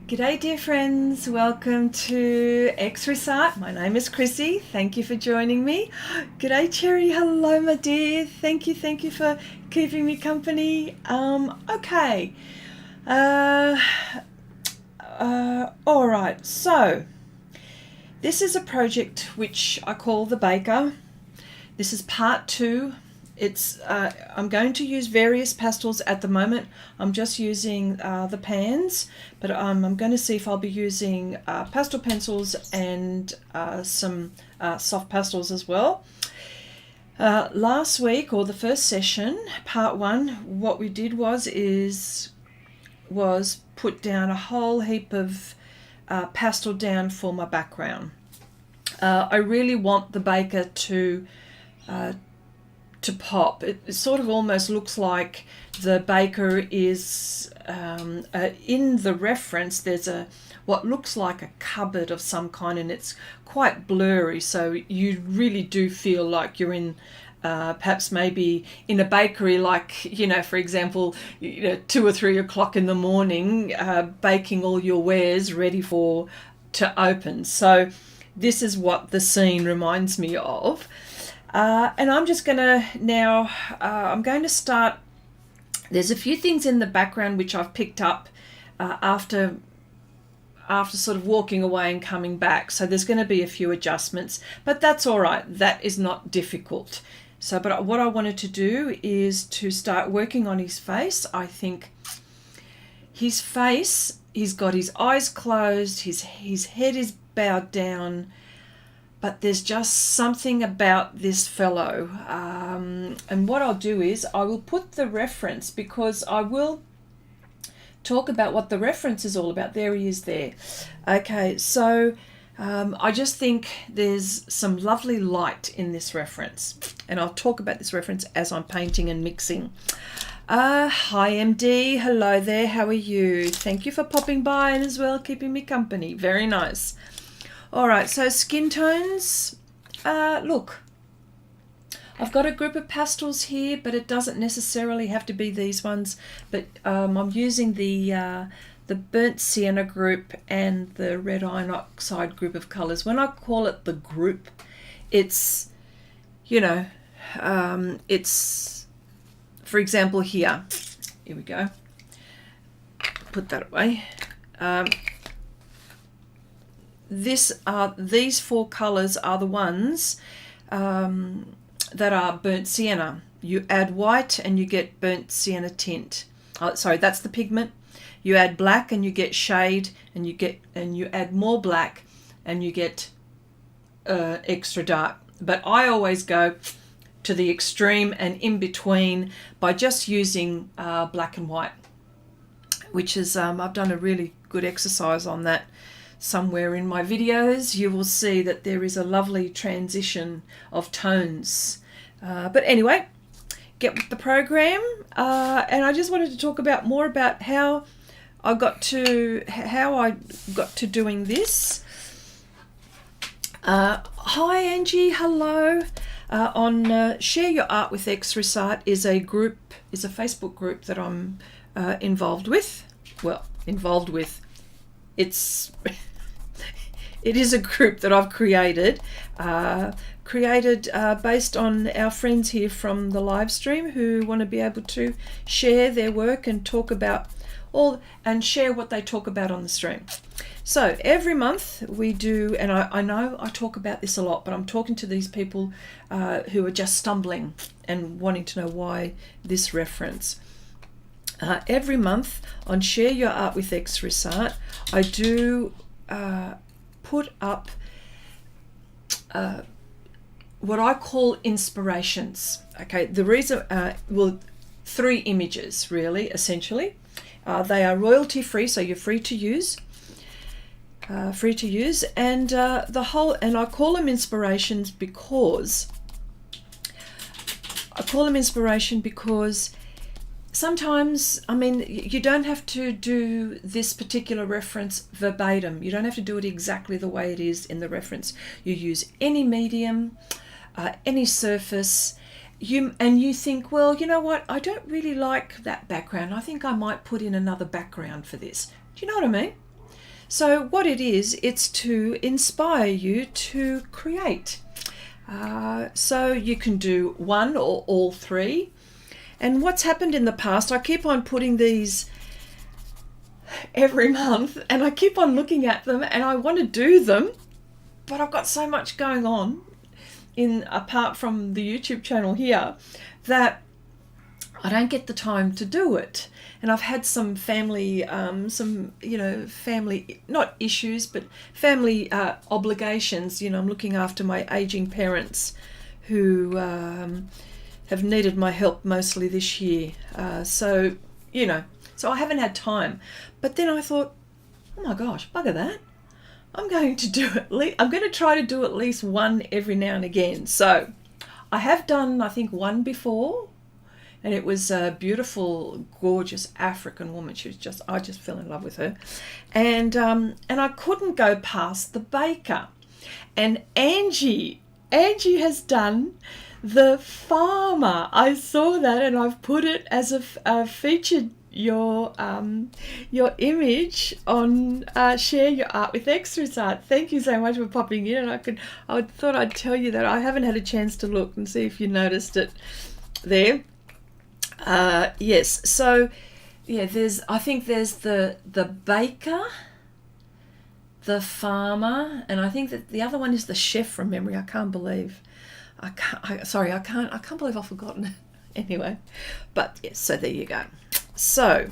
G'day dear friends, welcome to Xrissart. My name is Chrissy, thank you for joining me. G'day Cherry, hello my dear, thank you for keeping me company. Okay, alright, so this is a project which I call the Baker. This is part 2. I'm going to use various pastels at the moment. I'm just using the pans, but I'm going to see if I'll be using pastel pencils and some soft pastels as well. Last week, or the first session, part 1, what we did was put down a whole heap of pastel down for my background. I really want the Baker to pop. It sort of almost looks like the Baker is in the reference there's what looks like a cupboard of some kind, and it's quite blurry, so you really do feel like you're in perhaps maybe in a bakery, like, you know, for example, 2 or 3 o'clock in the morning, baking all your wares ready to open. So this is what the scene reminds me of. And I'm just going to now, I'm going to start, there's a few things in the background which I've picked up after sort of walking away and coming back. So there's going to be a few adjustments, but that's all right. That is not difficult. So, but what I wanted to do is to start working on his face. I think his face, he's got his eyes closed, his head is bowed down, but there's just something about this fellow. And what I'll do is I will put the reference, because I will talk about what the reference is all about. There he is there. Okay, so I just think there's some lovely light in this reference. And I'll talk about this reference as I'm painting and mixing. Hi MD, hello there, how are you? Thank you for popping by and as well keeping me company. Very nice. Alright, so skin tones, look, I've got a group of pastels here, but it doesn't necessarily have to be these ones, but I'm using the burnt sienna group and the red iron oxide group of colours. When I call it the group, it's, you know, it's, for example here we go, put that away. These 4 colours are the ones that are burnt sienna. You add white and you get burnt sienna tint. Sorry, that's the pigment. You add black and you get shade, and you add more black and you get extra dark. But I always go to the extreme and in between by just using black and white, which is I've done a really good exercise on that. Somewhere in my videos you will see that there is a lovely transition of tones. But anyway, get with the program. And I just wanted to talk more about how I got to doing this. Hi Angie, hello. On Share Your Art with Xrissart is a Facebook group that I'm involved with. Well, it is a group that I've created based on our friends here from the Livestream who want to be able to share their work and talk about and share what they talk about on the stream. So every month we do, and I know I talk about this a lot, but I'm talking to these people who are just stumbling and wanting to know why this reference. Every month on Share Your Art with Xrissart, I do put up what I call inspirations. Okay, the reason, 3 images really, essentially. They are royalty free, so you're free to use. And I call them inspirations because sometimes, I mean, you don't have to do this particular reference verbatim. You don't have to do it exactly the way it is in the reference. You use any medium, any surface. You think, well, you know what? I don't really like that background. I think I might put in another background for this. Do you know what I mean? So what it is, it's to inspire you to create. So you can do one or all three. And what's happened in the past, I keep on putting these every month and I keep on looking at them and I want to do them, but I've got so much going on apart from the YouTube channel here that I don't get the time to do it. And I've had some family, family, not issues, but family obligations. I'm looking after my aging parents who have needed my help mostly this year. So I haven't had time. But then I thought, oh my gosh, bugger that. I'm going to try to do at least one every now and again. So I have done, I think, one before. And it was a beautiful, gorgeous African woman. I just fell in love with her. And I couldn't go past the baker. And Angie has done the farmer. I saw that and I've put it as a featured your image on Share Your Art with Xrissart. Thank you so much for popping in. And I thought I'd tell you that I haven't had a chance to look and see if you noticed it there. Yes, so yeah, I think there's the baker, the farmer, and I think that the other one is the chef from memory. I can't believe I've forgotten it anyway. But yes, so there you go. So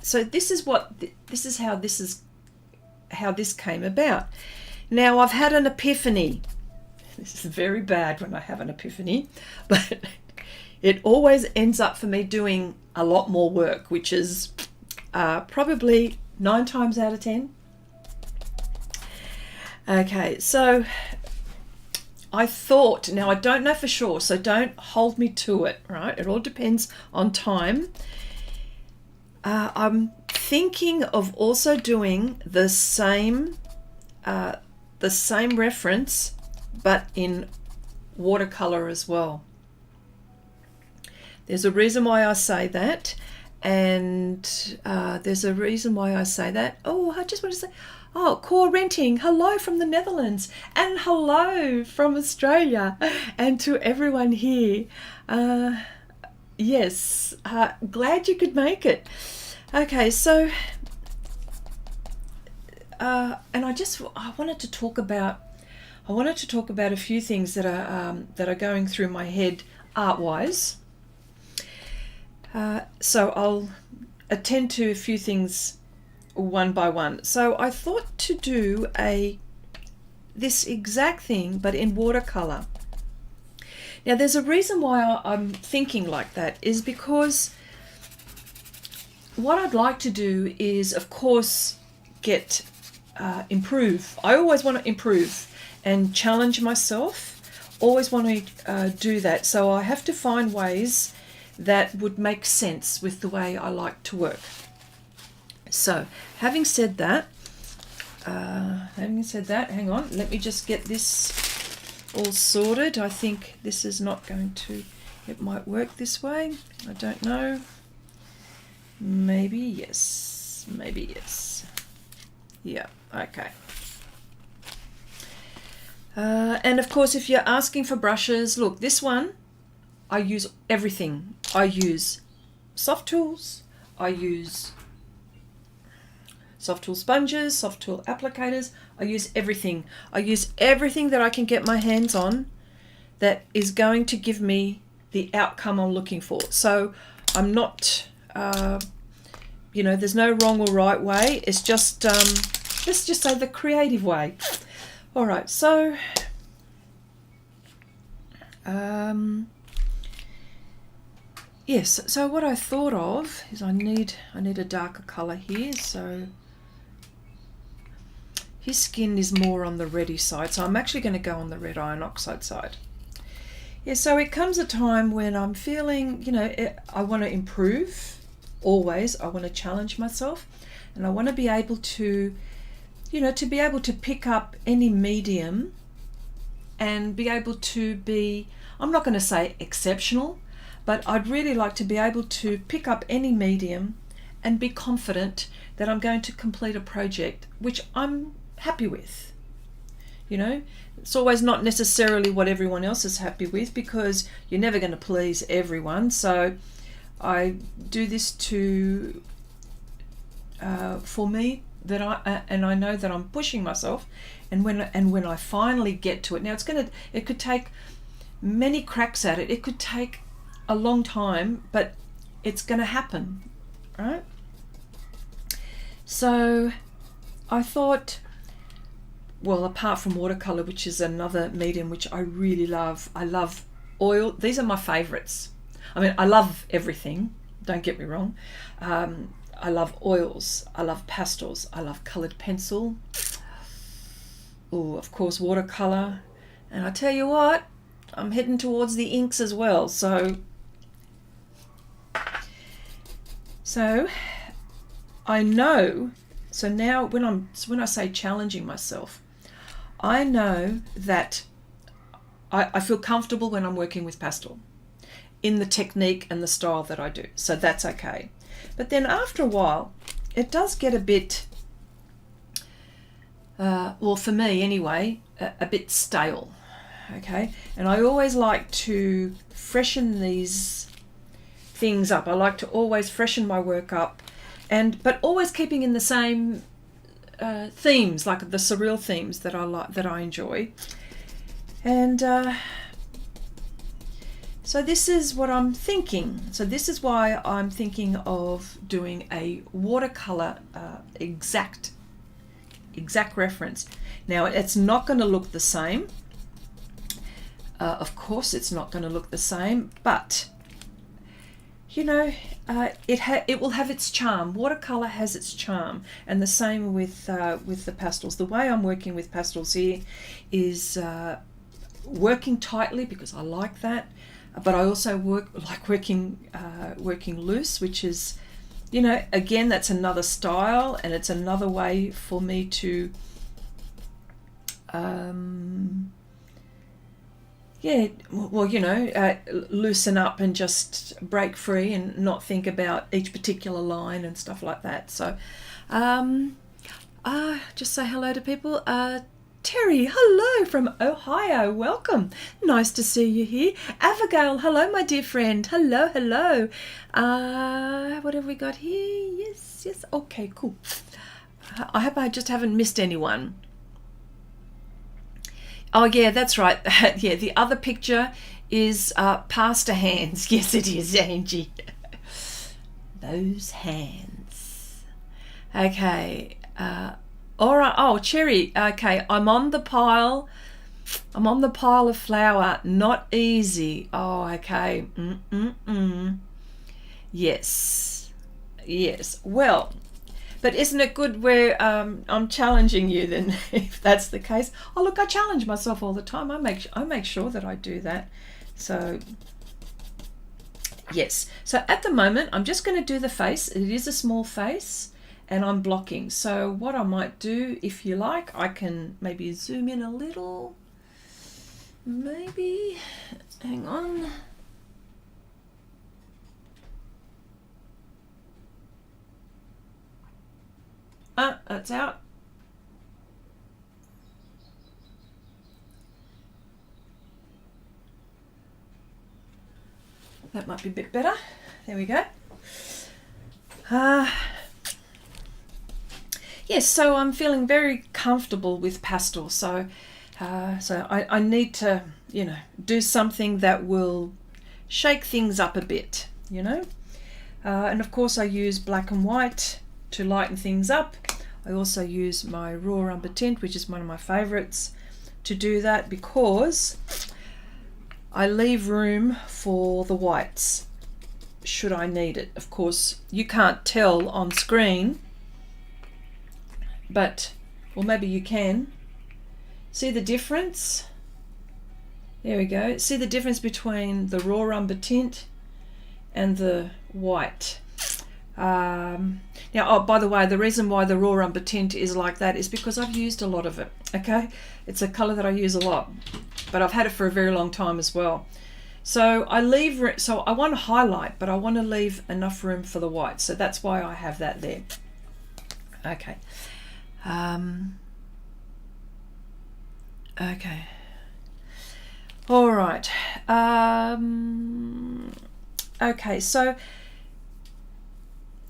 this is how this came about. Now I've had an epiphany. This is very bad when I have an epiphany, but it always ends up for me doing a lot more work, which is probably 9 times out of 10. Okay, so I thought, now I don't know for sure, so don't hold me to it, right? It all depends on time. I'm thinking of also doing the same reference, but in watercolor as well. There's a reason why I say that, and there's a reason why I say that. Oh, I just want to say, Core Renting, hello from the Netherlands, and hello from Australia, and to everyone here. Yes, glad you could make it. Okay, so, and I wanted to talk about a few things that are going through my head art-wise. So I'll attend to a few things one by one. So I thought to do this exact thing, but in watercolor. Now there's a reason why I'm thinking like that, is because what I'd like to do is, of course, improve. I always want to improve and challenge myself. Always want to do that. So I have to find ways that would make sense with the way I like to work. So, having said that, hang on, let me just get this all sorted. I think this is not going to, it might work this way. I don't know. Maybe yes. Yeah, okay. And of course, if you're asking for brushes, look, this one, I use everything. I use soft tools, I use soft tool sponges, soft tool applicators, I use everything. I use everything that I can get my hands on that is going to give me the outcome I'm looking for. So I'm not, there's no wrong or right way. It's just, let's just say the creative way. All right, so, yes, so what I thought of is I need a darker colour here. So his skin is more on the reddy side, so I'm actually going to go on the red iron oxide side. Yeah, so it comes a time when I'm feeling, I want to improve. Always, I want to challenge myself, and I want to be able to, to pick up any medium and be able to be, I'm not going to say exceptional, but I'd really like to be able to pick up any medium and be confident that I'm going to complete a project which I'm happy with. You know, it's always not necessarily what everyone else is happy with, because you're never going to please everyone. So I do this to for me, that I know that I'm pushing myself, and when I finally get to it, now it could take many cracks at it. It could take a long time, but it's going to happen, right? So I thought, well, apart from watercolor, which is another medium which I really love, I love oil. These are my favorites. I mean, I love everything, don't get me wrong. I love oils, I love pastels, I love colored pencil. Oh, of course, watercolor. And I tell you what, I'm heading towards the inks as well. So I know, so now when I say challenging myself, I know that I feel comfortable when I'm working with pastel in the technique and the style that I do. So that's okay. But then after a while, it does get a bit, well, for me anyway, a bit stale. Okay. And I always like to freshen these things up. I like to always freshen my work up, but always keeping in the same themes, like the surreal themes that I enjoy. And so this is what I'm thinking. So this is why I'm thinking of doing a watercolor exact reference. Now it's not going to look the same. Of course it's not going to look the same, but you know, it will have its charm. Watercolor has its charm, and the same with the pastels. The way I'm working with pastels here is working tightly, because I like that, but I also like working loose, which is, you know, again, that's another style, and it's another way for me to yeah, well, you know, loosen up and just break free and not think about each particular line and stuff like that. So just say hello to people. Terry, hello from Ohio, welcome. Nice to see you here. Abigail, hello, my dear friend. Hello, hello. What have we got here? Yes, okay, cool. I hope I just haven't missed anyone. Oh yeah, that's right. Yeah, the other picture is pasta hands. Yes, it is, Angie. Those hands. Okay. All right. Oh, Cherry. Okay, I'm on the pile of flour. Not easy. Oh, okay. Yes. Well, but isn't it good where I'm challenging you then, if that's the case? Oh, look, I challenge myself all the time. I make sure that I do that. So, yes. So at the moment, I'm just going to do the face. It is a small face, and I'm blocking. So what I might do, if you like, I can maybe zoom in a little. Maybe. Hang on. That's out. That might be a bit better. There we go. Yes, so I'm feeling very comfortable with pastel. So I need to, you know, do something that will shake things up a bit, you know. And of course I use black and white to lighten things up. I also use my raw umber tint, which is one of my favorites, to do that, because I leave room for the whites should I need it. Of course, you can't tell on screen, but, or maybe you can. See the difference? There we go. See the difference between the raw umber tint and the white. Now, oh, by the way, the reason why the raw umber tint is like that is because I've used a lot of it. Okay, it's a color that I use a lot, but I've had it for a very long time as well. So I leave, so I want to highlight, but I want to leave enough room for the white. So that's why I have that there. Okay. Okay. All right. Okay, so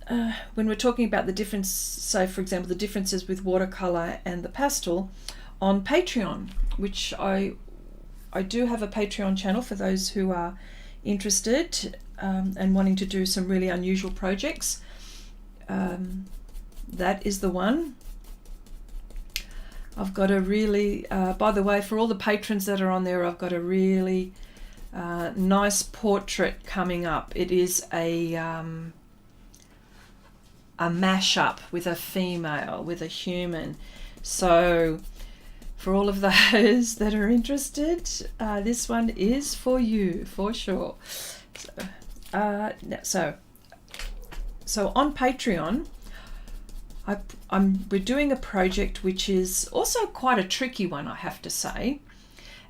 when we're talking about the difference, so for example, the differences with watercolor and the pastel on Patreon, which I do have a Patreon channel for those who are interested and wanting to do some really unusual projects. That is the one. I've got a really, by the way, for all the patrons that are on there, I've got a really nice portrait coming up. It is a mashup with a female, with a human. So for all of those that are interested, this one is for you, for sure. So on Patreon, we're doing a project which is also quite a tricky one, I have to say.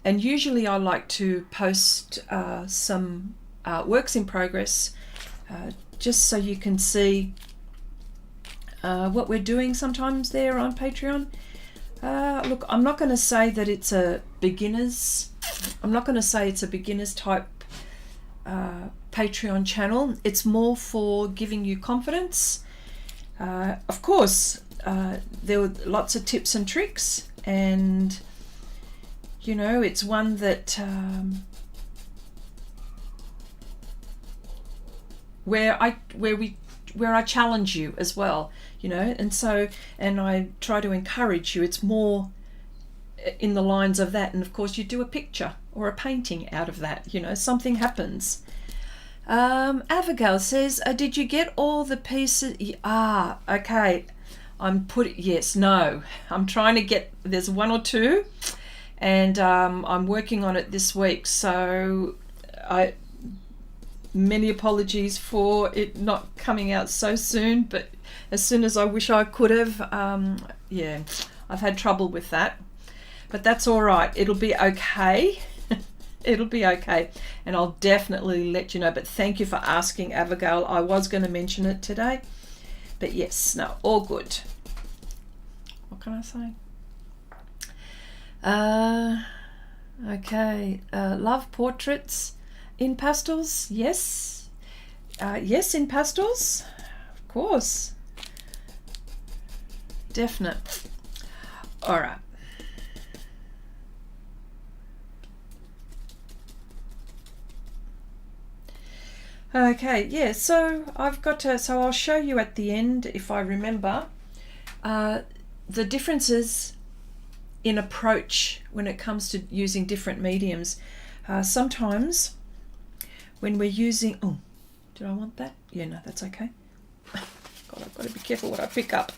And usually I like to post some works in progress just so you can see what we're doing sometimes there on Patreon. Look, I'm not going to say that it's a beginners, type Patreon channel. It's more for giving you confidence. Of course, there were lots of tips and tricks, and you know, it's one that where I challenge you as well, you know, and I try to encourage you. It's more in the lines of that, and of course you do a picture or a painting out of that, you know, something happens. Abigail says, did you get all the pieces? Okay. I'm trying to get, there's one or two, and I'm working on it this week. So many apologies for it not coming out so soon, but as soon as I wish I could have, yeah, I've had trouble with that, but that's all right. It'll be okay. It'll be okay, and I'll definitely let you know. But thank you for asking, Abigail. I was going to mention it today, but yes, no, all good. What can I say? Okay, love portraits in pastels. Yes, yes, in pastels, of course, definite. All right. Okay, yeah, so I've got to, so I'll show you at the end, if I remember, the differences in approach when it comes to using different mediums. Sometimes when we're using, oh, did I want that? Yeah, no, that's okay. God, I've got to be careful what I pick up.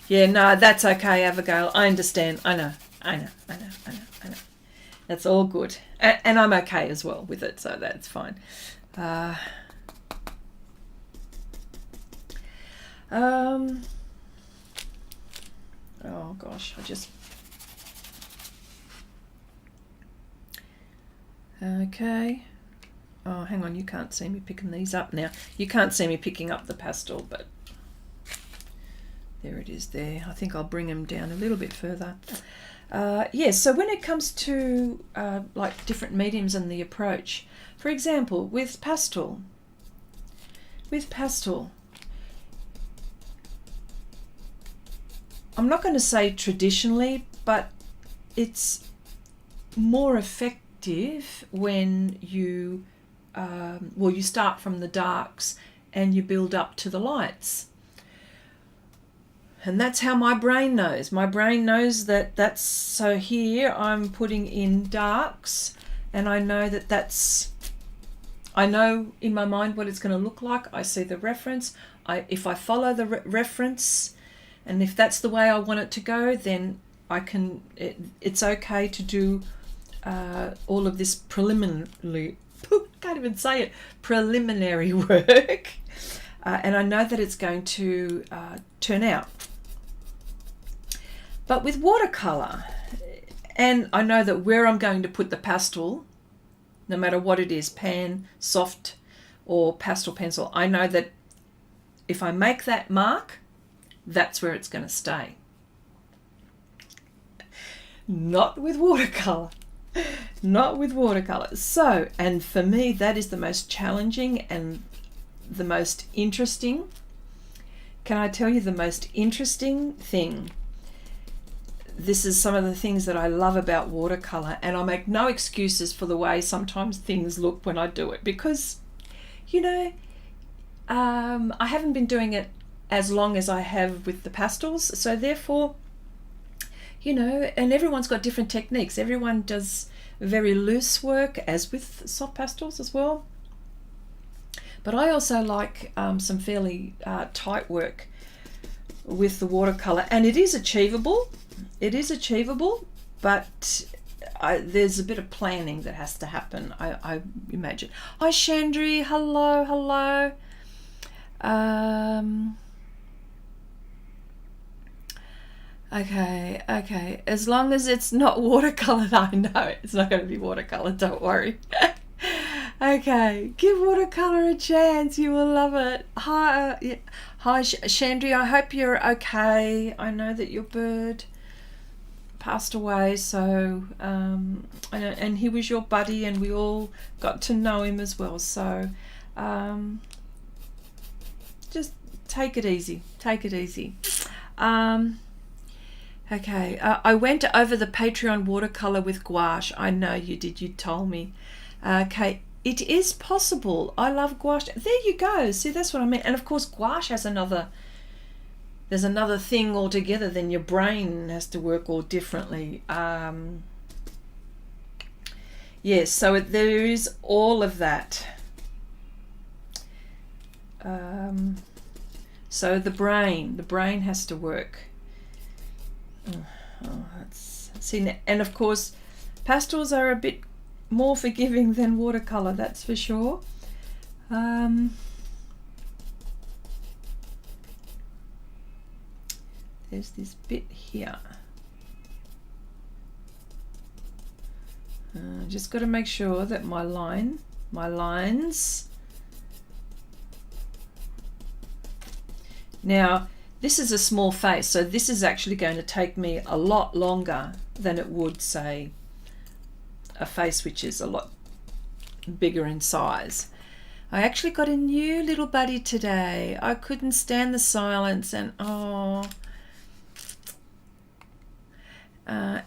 Yeah, no, that's okay, Abigail. I understand. I know. That's all good. And I'm okay as well with it, so that's fine. Oh gosh, okay. Oh, hang on, you can't see me picking these up now. You can't see me picking up the pastel, but there it is there. I think I'll bring them down a little bit further. Yes, so when it comes to like different mediums and the approach, for example, with pastel, I'm not going to say traditionally, but it's more effective when you, well, you start from the darks and you build up to the lights. And that's how my brain knows. My brain knows that's, so here I'm putting in darks, and I know I know in my mind what it's going to look like. I see the reference. If I follow the reference, and if that's the way I want it to go, then I can, it's okay to do all of this preliminary work. And I know that it's going to turn out. But with watercolor, and I know that where I'm going to put the pastel, no matter what it is, pan, soft, or pastel pencil, I know that if I make that mark, that's where it's going to stay. Not with watercolor. Not with watercolor. So, and for me, that is the most challenging and the most interesting. Can I tell you the most interesting thing? This is some of the things that I love about watercolor, and I make no excuses for the way sometimes things look when I do it, because, you know, I haven't been doing it as long as I have with the pastels, so therefore, you know, and everyone's got different techniques. Everyone does very loose work, as with soft pastels as well. But I also like some fairly tight work with the watercolor, and it is achievable. It is achievable, but there's a bit of planning that has to happen, I imagine. Hi Chandri, hello, hello. Okay, as long as it's not watercolor. I know it's not going to be watercolor, don't worry. Okay, give watercolor a chance, you will love it. Hi, hi Chandri, I hope you're okay. I know that your bird passed away, so and he was your buddy, and we all got to know him as well, so just take it easy, take it easy. Okay, I went over the Patreon watercolor with gouache. I know you did, you told me. Okay, it is possible. I love gouache. There you go. See, that's what I mean. And of course, gouache has there's another thing altogether. Then your brain has to work all differently. Yes, so there is all of that. So the brain has to work. Let's see. And of course, pastels are a bit more forgiving than watercolor, that's for sure. There's this bit here. Just got to make sure that my lines. Now, this is a small face, so this is actually going to take me a lot longer than it would, say, a face which is a lot bigger in size. I actually got a new little buddy today. I couldn't stand the silence, and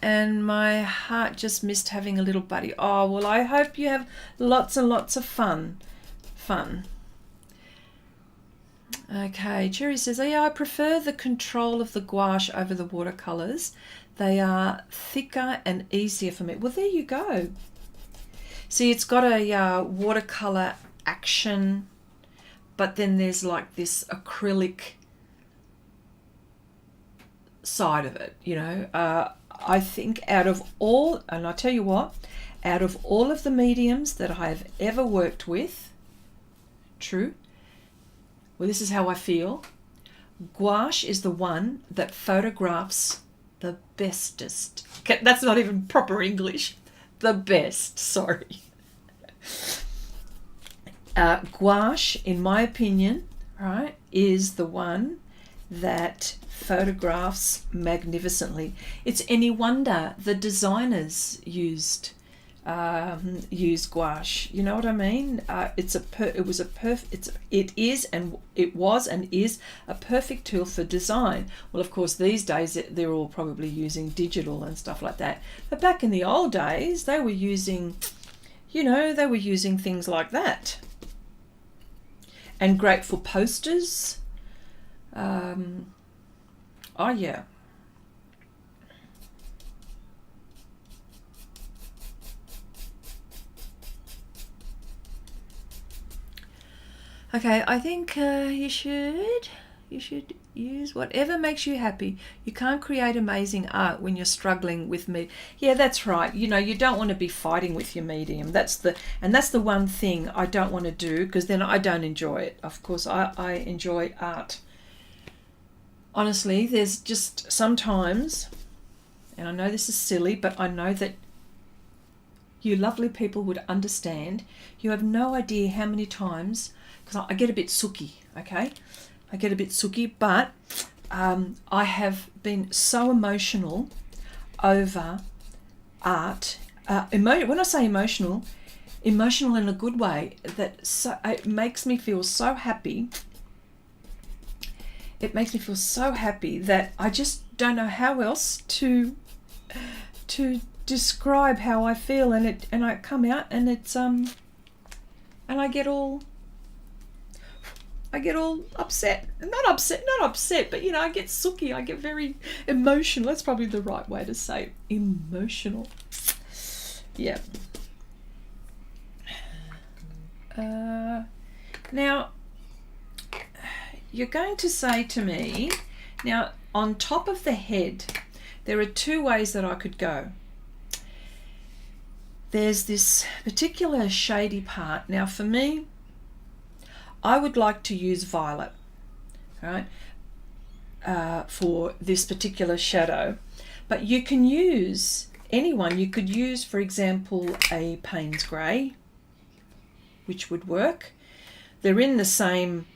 and my heart just missed having a little buddy. Oh, well, I hope you have lots and lots of fun. Okay, Jerry says, oh, yeah, I prefer the control of the gouache over the watercolors. They are thicker and easier for me. Well, there you go. See, it's got a watercolor action, but then there's like this acrylic side of it, you know. I think out of all, and I tell you what, out of all of the mediums that I have ever worked with, well, this is how I feel, gouache is the one that photographs the bestest. That's not even proper English. The best, sorry. Gouache, in my opinion, right, is the one that photographs magnificently. It's any wonder the designers used gouache. You know what I mean? It was and is a perfect tool for design. Well, of course, these days they're all probably using digital and stuff like that. But back in the old days, they were using, you know, things like that. And great for posters. Oh yeah. Okay, I think you should use whatever makes you happy. You can't create amazing art when you're struggling with me. Yeah, that's right. You know, you don't want to be fighting with your medium. That's the one thing I don't want to do, because then I don't enjoy it. Of course, I enjoy art. Honestly, there's just sometimes and I know this is silly, but I know that you lovely people would understand. You have no idea how many times, because I get a bit sooky, okay? I get a bit sooky, but I have been so emotional over art. When I say emotional in a good way, that it makes me feel so happy. It makes me feel so happy that I just don't know how else to describe how I feel, and I come out and it's and I get all upset. Not upset, but you know, I get sooky. I get very emotional. That's probably the right way to say it. Emotional. Yeah. Now, you're going to say to me, now on top of the head, there are two ways that I could go. There's this particular shady part. Now for me, I would like to use violet, right, for this particular shadow. But you can use anyone. You could use, for example, a Payne's Grey, which would work. They're in the same,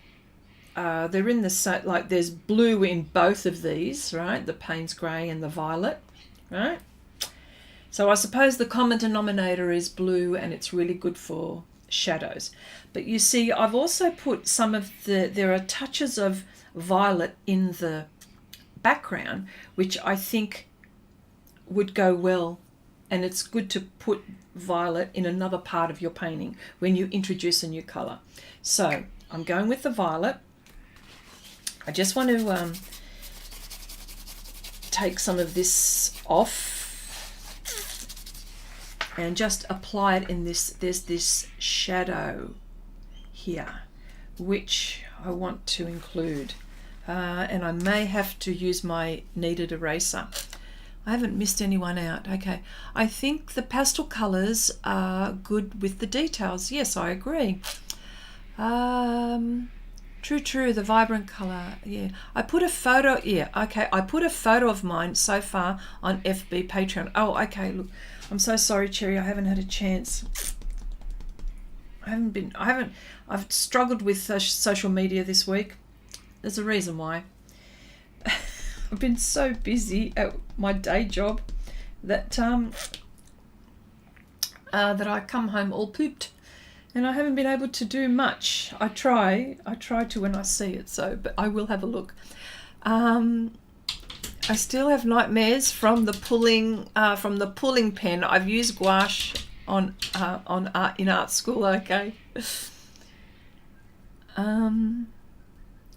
like there's blue in both of these, right? The Payne's Grey and the violet, right? So I suppose the common denominator is blue, and it's really good for shadows. But you see, I've also put there are touches of violet in the background, which I think would go well, and it's good to put violet in another part of your painting when you introduce a new color. So I'm going with the violet. I just want to take some of this off and just apply it in this. There's this shadow here which I want to include, and I may have to use my kneaded eraser. I haven't missed anyone out. Okay, I think the pastel colors are good with the details. Yes, I agree. True, the vibrant color. Yeah, I put a photo. Yeah, okay, I put a photo of mine so far on FB Patreon. Oh, okay, look, I'm so sorry, Cherry, I haven't had a chance. I've struggled with social media this week. There's a reason why. I've been so busy at my day job that that I come home all pooped, and I haven't been able to do much. I try to when I see it. So, but I will have a look. I still have nightmares from the pulling pen. I've used gouache on art in art school. Okay.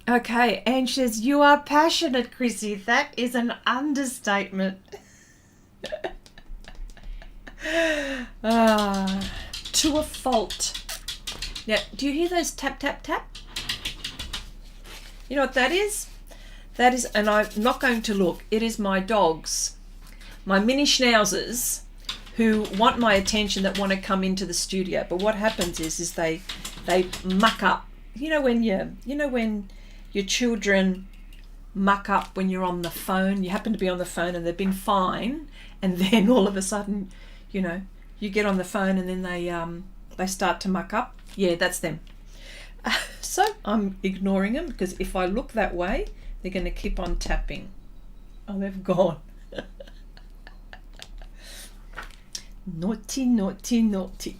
Okay, and she says, you are passionate, Chrissy. That is an understatement. To a fault. Now, do you hear those tap, tap, tap? You know what that is? That is, and I'm not going to look, it is my dogs, my mini schnauzers, who want my attention, that want to come into the studio. But what happens is they muck up. You know when your children muck up when you're on the phone, you happen to be on the phone and they've been fine, and then all of a sudden, you know, you get on the phone and then they start to muck up. Yeah, that's them. So I'm ignoring them, because if I look that way, they're going to keep on tapping. Oh, they've gone. Naughty, naughty, naughty.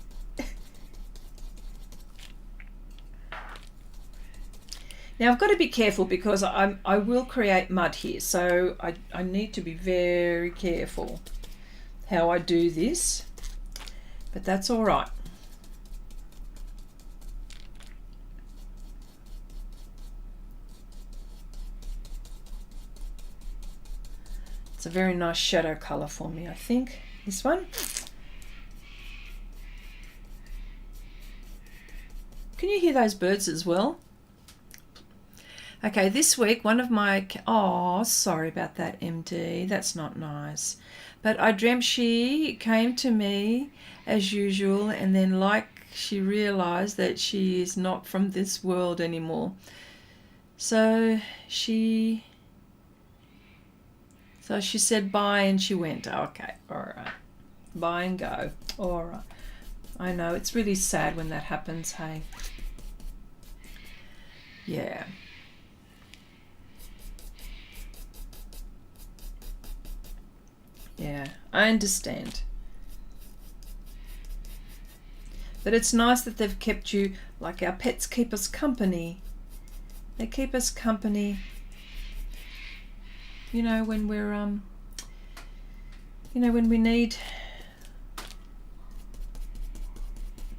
Now I've got to be careful, because I will create mud here, so I need to be very careful how I do this, but that's all right. It's a very nice shadow color for me, I think, this one. Can you hear those birds as well? Okay, this week one of my, oh, sorry about that, MD, that's not nice. But I dreamt she came to me as usual, and then like she realized that she is not from this world anymore. So she So she said bye and she went. Okay, all right. Bye and go. All right. I know, it's really sad when that happens, hey. Yeah. Yeah, I understand. But it's nice that they've kept you, like our pets keep us company. They keep us company, you know, when we're, you know, when we need,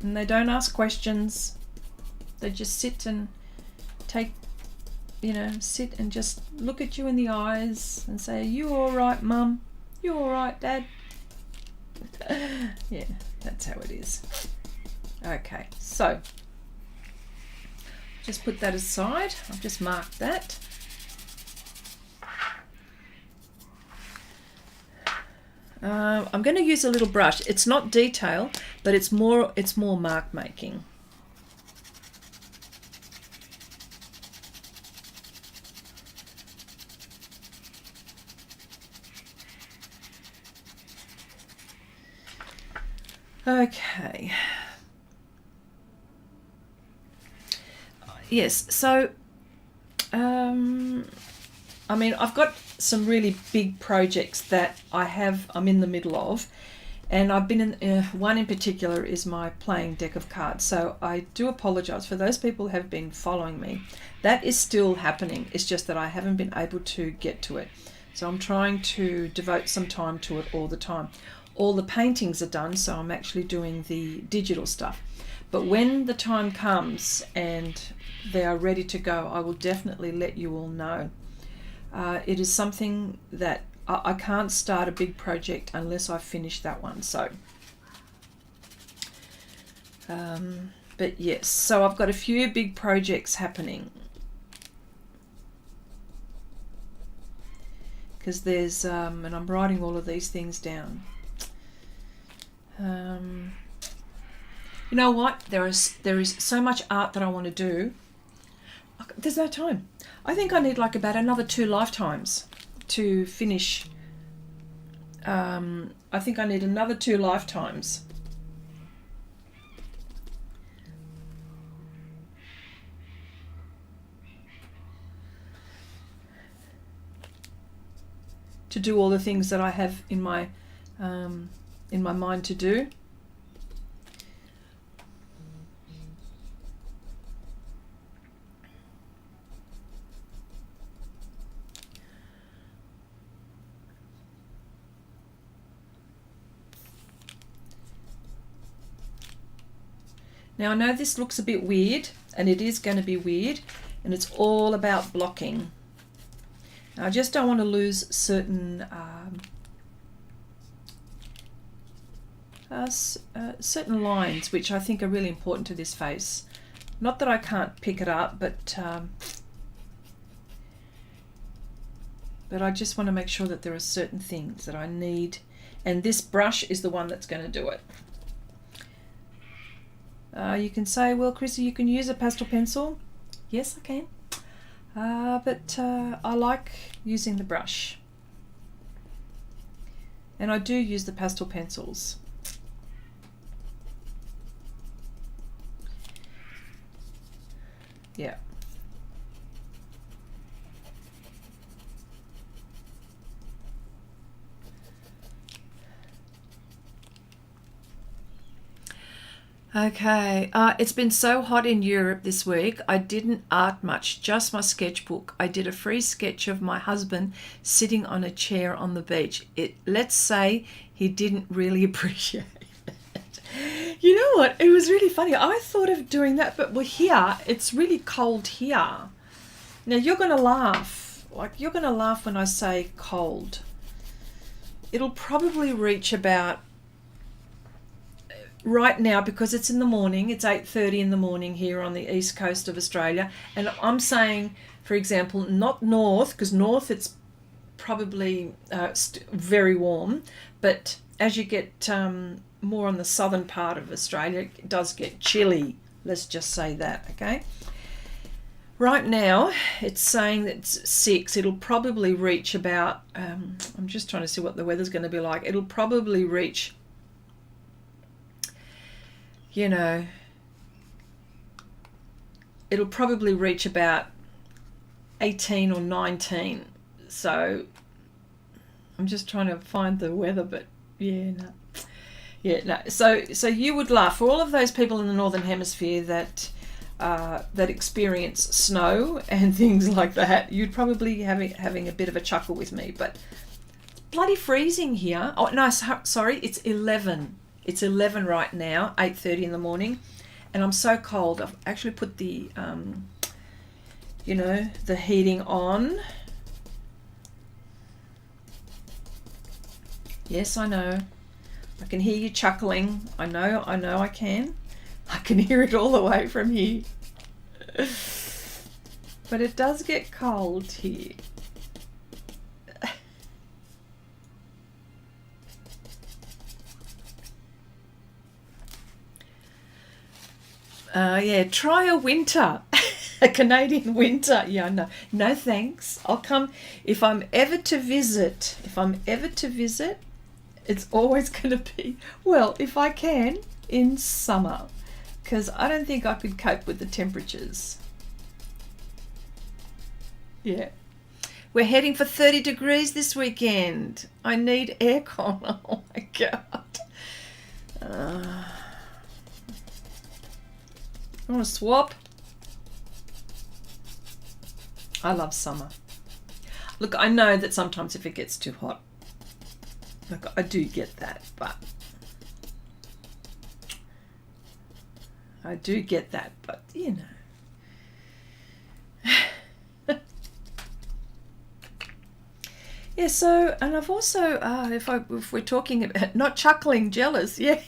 and they don't ask questions. They just sit and take, you know, sit and just look at you in the eyes and say, are you all right, Mum? You all right, Dad? Yeah, that's how it is. Okay, so just put that aside. I've just marked that. I'm going to use a little brush. It's not detail, but it's more mark making. Okay. Yes, so I mean, I've got some really big projects that I'm in the middle of, and I've been in one in particular is my playing deck of cards. So I do apologize for those people who have been following me. That is still happening. It's just that I haven't been able to get to it. So I'm trying to devote some time to it all the time. All the paintings are done, so I'm actually doing the digital stuff. But when the time comes and they are ready to go, I will definitely let you all know. It is something that I can't start a big project unless I finish that one. So, but yes, so I've got a few big projects happening. Because there's, and I'm writing all of these things down. You know what? There is so much art that I want to do. There's no time. I think I need like about another 2 lifetimes to finish. I think I need another 2 lifetimes. To do all the things that I have in my mind to do. Now I know this looks a bit weird, and it is going to be weird, and it's all about blocking. Now, I just don't want to lose certain certain lines which I think are really important to this face. Not that I can't pick it up, but I just want to make sure that there are certain things that I need, and this brush is the one that's going to do it. You can say, well, Chrissy, you can use a pastel pencil. Yes, I can. But I like using the brush. And I do use the pastel pencils. Yeah. Okay, it's been so hot in Europe this week. I didn't art much, just my sketchbook. I did a free sketch of my husband sitting on a chair on the beach. Let's say he didn't really appreciate it. You know what? It was really funny. I thought of doing that, but we're here. It's really cold here. Now you're going to laugh. Like, you're going to laugh when I say cold. It'll probably reach about, right now, because it's in the morning, it's 8:30 in the morning here on the east coast of Australia, and I'm saying, for example, not north, because north it's probably very warm, but as you get more on the southern part of Australia, it does get chilly. Let's just say that, okay? Right now, it's saying that it's 6. It'll probably reach about, I'm just trying to see what the weather's going to be like. It'll probably reach, you know, it'll probably reach about 18 or 19. So I'm just trying to find the weather, but yeah, no. Yeah, no. So you would laugh. For all of those people in the Northern Hemisphere that experience snow and things like that, you'd probably having a bit of a chuckle with me. But it's bloody freezing here. Oh no, sorry, it's 11. It's 11 right now, 8:30 in the morning, and I'm so cold. I've actually put the you know, the heating on. Yes, I know. I can hear you chuckling. I know I can. I can hear it all the way from here. But it does get cold here. Yeah, try a winter. A Canadian winter. Yeah, no. No thanks. I'll come if I'm ever to visit. It's always going to be, well, if I can, in summer, because I don't think I could cope with the temperatures. Yeah. We're heading for 30 degrees this weekend. I need aircon. Oh my God. I want to swap. I love summer. Look, I know that sometimes if it gets too hot, look, I do get that, but you know. Yeah, so, and I've also, if we're talking about not chuckling, jealous, yeah.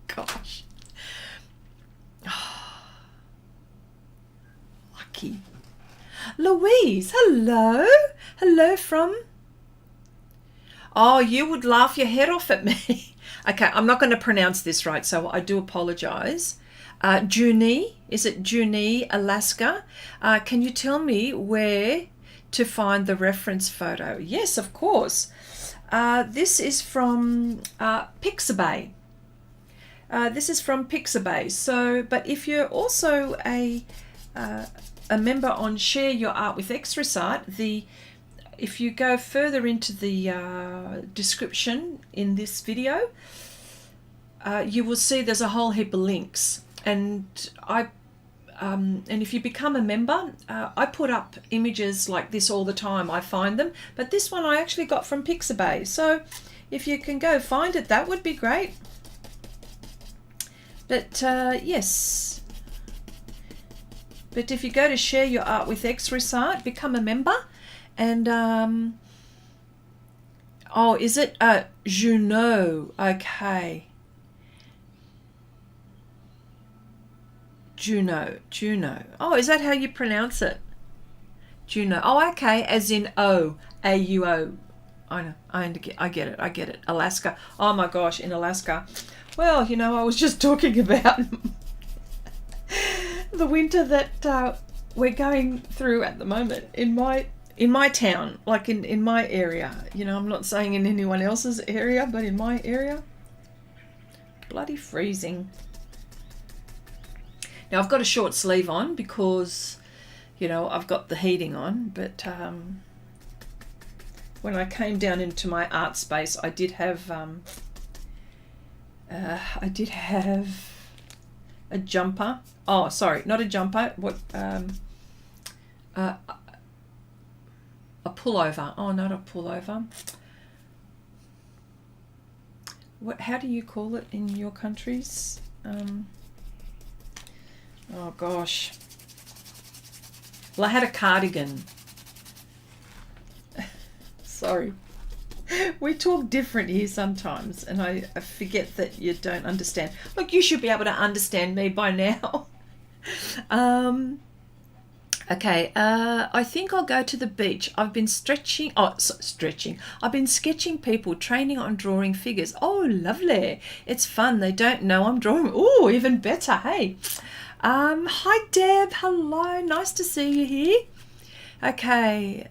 Gosh. Lucky. Louise, hello. Hello from... Oh, you would laugh your head off at me. Okay, I'm not going to pronounce this right, so I do apologize. Junie, is it Junie, Alaska? Can you tell me where to find the reference photo? Yes, of course. This is from Pixabay. This is from Pixabay. So, but if you're also a member on Share Your Art with Xrissart, if you go further into the description in this video, you will see there's a whole heap of links. And if you become a member, I put up images like this all the time. I find them, but this one I actually got from Pixabay. So if you can go find it, that would be great. But yes. But if you go to Share Your Art with Xrissart, become a member. And, oh, is it Juno? Okay. Juno. Oh, is that how you pronounce it? Juno. Oh, okay, as in O, A-U-O. I know, I get it. Alaska. Oh my gosh, in Alaska. Well, you know, I was just talking about the winter that we're going through at the moment in my town, like in my area. You know, I'm not saying in anyone else's area, but in my area, bloody freezing. Now I've got a short sleeve on because, you know, I've got the heating on, but when I came down into my art space, I did have a jumper. Oh, sorry, not a jumper. What? A pullover. Oh, not a pullover. What? How do you call it in your countries? Oh gosh. Well, I had a cardigan. Sorry. We talk different here sometimes, and I forget that you don't understand. Look, you should be able to understand me by now. Okay, I think I'll go to the beach. I've been stretching. I've been sketching people, training on drawing figures. Oh, lovely. It's fun. They don't know I'm drawing. Oh, even better. Hey. Hi Deb, hello, nice to see you here. Okay,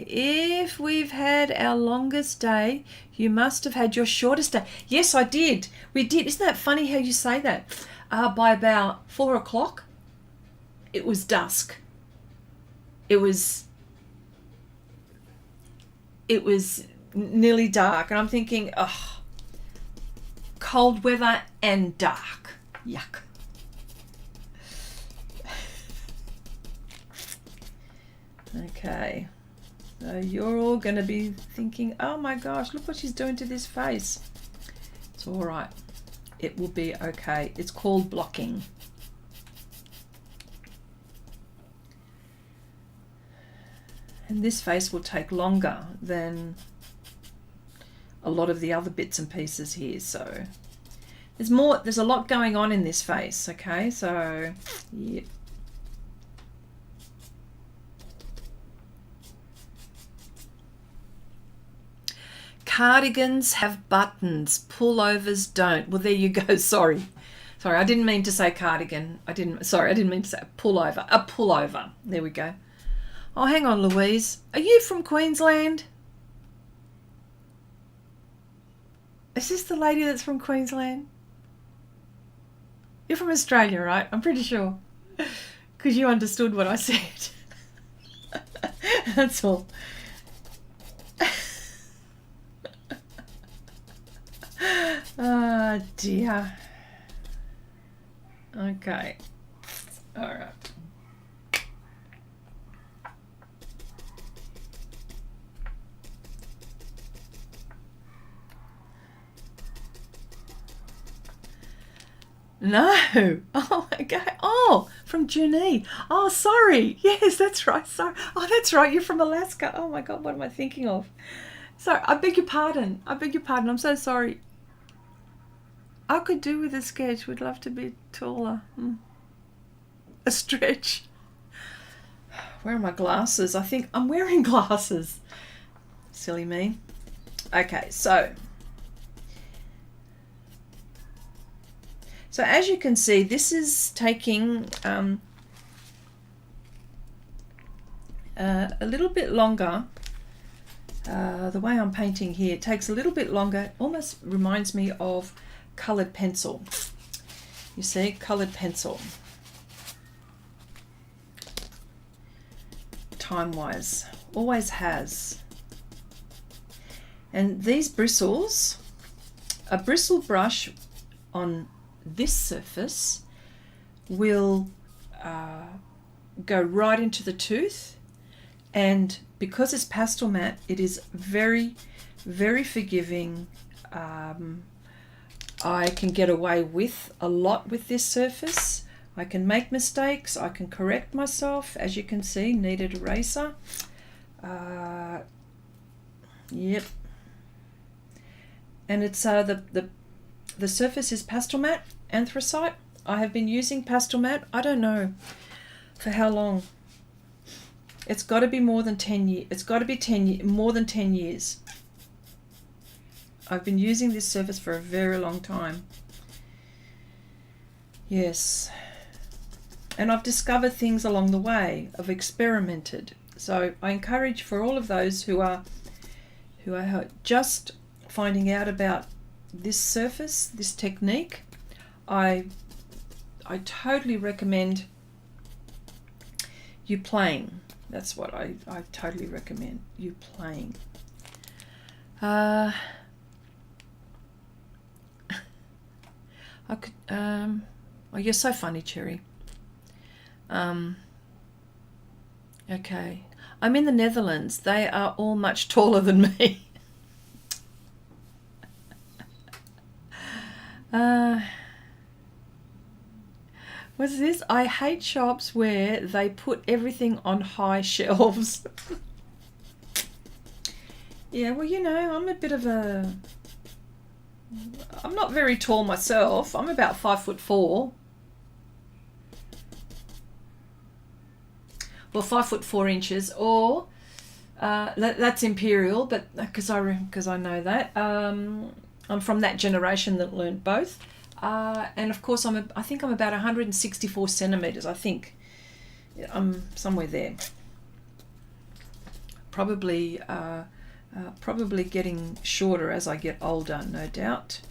if we've had our longest day, you must have had your shortest day. Yes, I did. We did. Isn't that funny how you say that? By about 4 o'clock, it was dusk. It was nearly dark, and I'm thinking, oh, cold weather and dark. Yuck. Okay, so you're all going to be thinking, oh my gosh, look what she's doing to this face. It's all right. It will be okay. It's called blocking. And this face will take longer than a lot of the other bits and pieces here. So there's a lot going on in this face. Okay, so yeah. Cardigans have buttons, pullovers don't. Well, there you go. Sorry, I didn't mean to say cardigan. I didn't mean to say pullover. A pullover. There we go. Oh, hang on, Louise. Are you from Queensland? Is this the lady that's from Queensland? You're from Australia, right? I'm pretty sure. Because you understood what I said. That's all. Oh dear. Okay. All right. No. Oh, okay. Oh, from Junee. Oh, sorry. Yes, that's right. Sorry. Oh, that's right. You're from Alaska. Oh my God, what am I thinking of? Sorry, I beg your pardon. I'm so sorry. I could do with a sketch. Would love to be taller. A stretch. Where are my glasses? I think I'm wearing glasses. Silly me. Okay, so as you can see, this is taking a little bit longer. The way I'm painting here, it takes a little bit longer. It almost reminds me of coloured pencil. You see, coloured pencil. Time-wise, always has. And these bristles, a bristle brush on this surface will go right into the tooth, and because it's Pastelmat, it is very, very forgiving. I can get away with a lot with this surface. I can make mistakes, I can correct myself, as you can see, kneaded eraser. Yep. And it's the surface is Pastelmat Anthracite. I have been using Pastelmat, I don't know for how long. It's got to be more than 10 years. It's got to be more than 10 years. I've been using this surface for a very long time. Yes. And I've discovered things along the way. I've experimented. So I encourage for all of those who are just finding out about this surface, this technique, I totally recommend you playing. That's what I totally recommend you playing. I could, oh, you're so funny, Cherry. Okay. I'm in the Netherlands. They are all much taller than me. What's this? I hate shops where they put everything on high shelves. Yeah, well, you know, I'm not very tall myself. I'm about 5'4". Well, 5'4", or that's imperial, but because I know that I'm from that generation that learned both. and of course I think I'm about 164 centimeters. I think I'm somewhere there. Probably probably getting shorter as I get older, no doubt.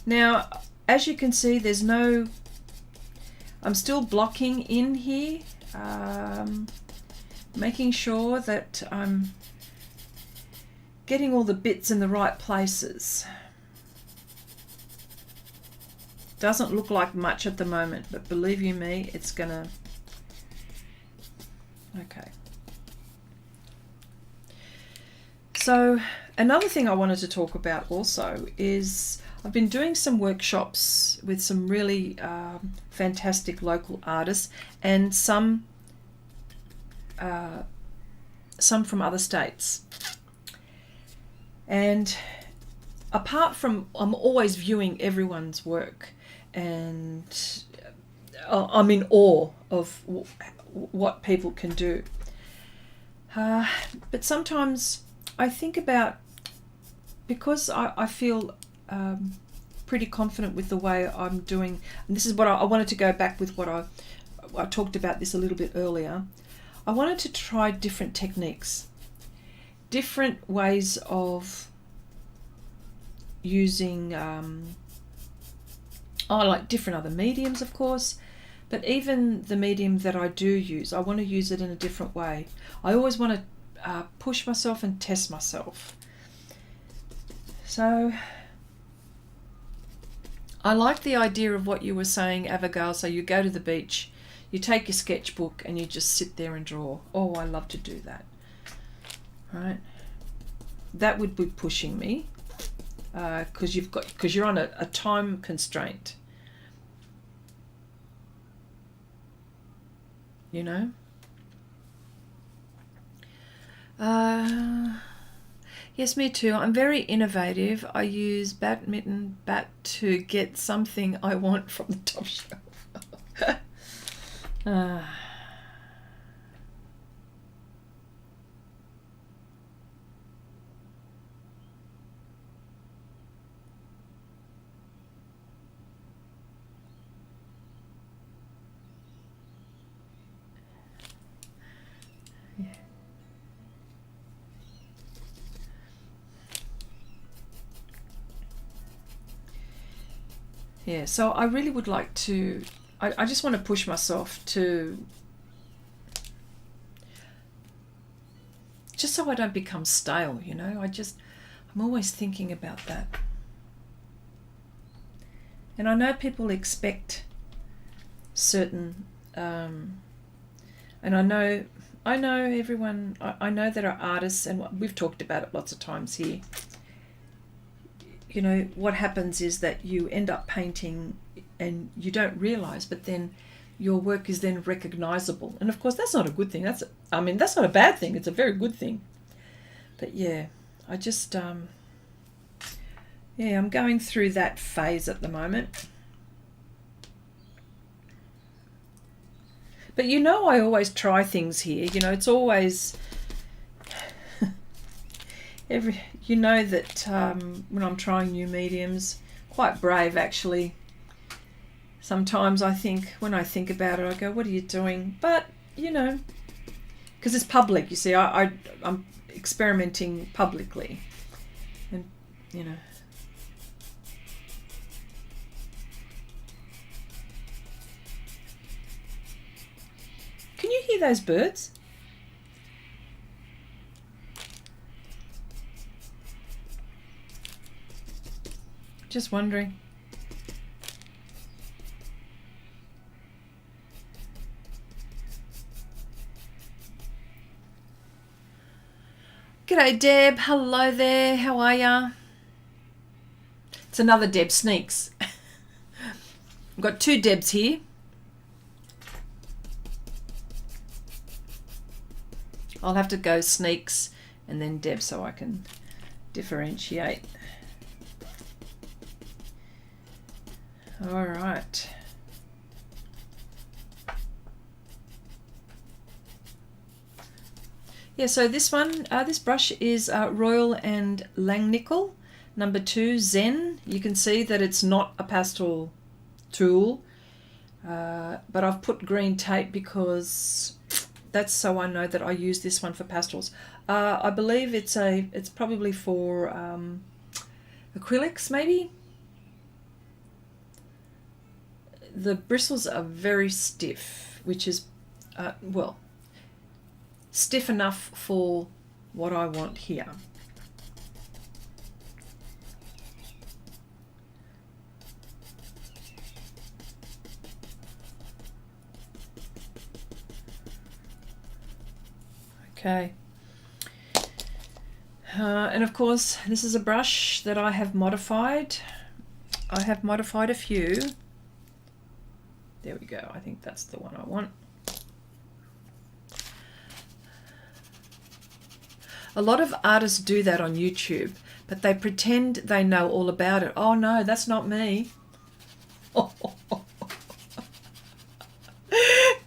Now, as you can see, there's no, I'm still blocking in here, making sure that I'm getting all the bits in the right places. Doesn't look like much at the moment, but believe you me, it's gonna, okay. So another thing I wanted to talk about also is I've been doing some workshops with some really fantastic local artists and some from other states. And apart from, I'm always viewing everyone's work, and I'm in awe of what people can do. But sometimes I think about, because I feel pretty confident with the way I'm doing, and this is what I wanted to go back with what I talked about this a little bit earlier. I wanted to try different techniques, different ways of using, I like different other mediums, of course, but even the medium that I do use, I want to use it in a different way. I always want to push myself and test myself. So I like the idea of what you were saying, Abigail. So you go to the beach, you take your sketchbook and you just sit there and draw. Oh, I love to do that. Right? That would be pushing me, because you're on a time constraint. You know? Yes, me too. I'm very innovative. I use bat to get something I want from the top shelf. Yeah, so I really would like to, I just want to push myself to, just so I don't become stale, you know. I'm always thinking about that. And I know people expect certain, and I know everyone, I know there are artists, and we've talked about it lots of times here. You know, what happens is that you end up painting and you don't realize, but then your work is then recognizable. And of course, that's not a good thing. That's not a bad thing. It's a very good thing. But yeah, I just, yeah, I'm going through that phase at the moment. But you know, I always try things here. You know, it's always, you know that when I'm trying new mediums, quite brave actually. Sometimes I think, when I think about it, I go, what are you doing? But, you know, because it's public, you see, I'm experimenting publicly. And, you know. Can you hear those birds? Just wondering. G'day Deb, hello there, how are ya? It's another Deb Sneaks. I've got two Debs here. I'll have to go Sneaks and then Deb so I can differentiate. All right. Yeah, so this one, this brush is Royal and Langnickel. number 2, Zen. You can see that it's not a pastel tool, but I've put green tape because that's so I know that I use this one for pastels. I believe it's probably for acrylics, maybe. The bristles are very stiff, which is, well, stiff enough for what I want here. Okay. And of course, this is a brush that I have modified. I have modified a few. There we go. I think that's the one I want. A lot of artists do that on YouTube, but they pretend they know all about it. Oh no, that's not me.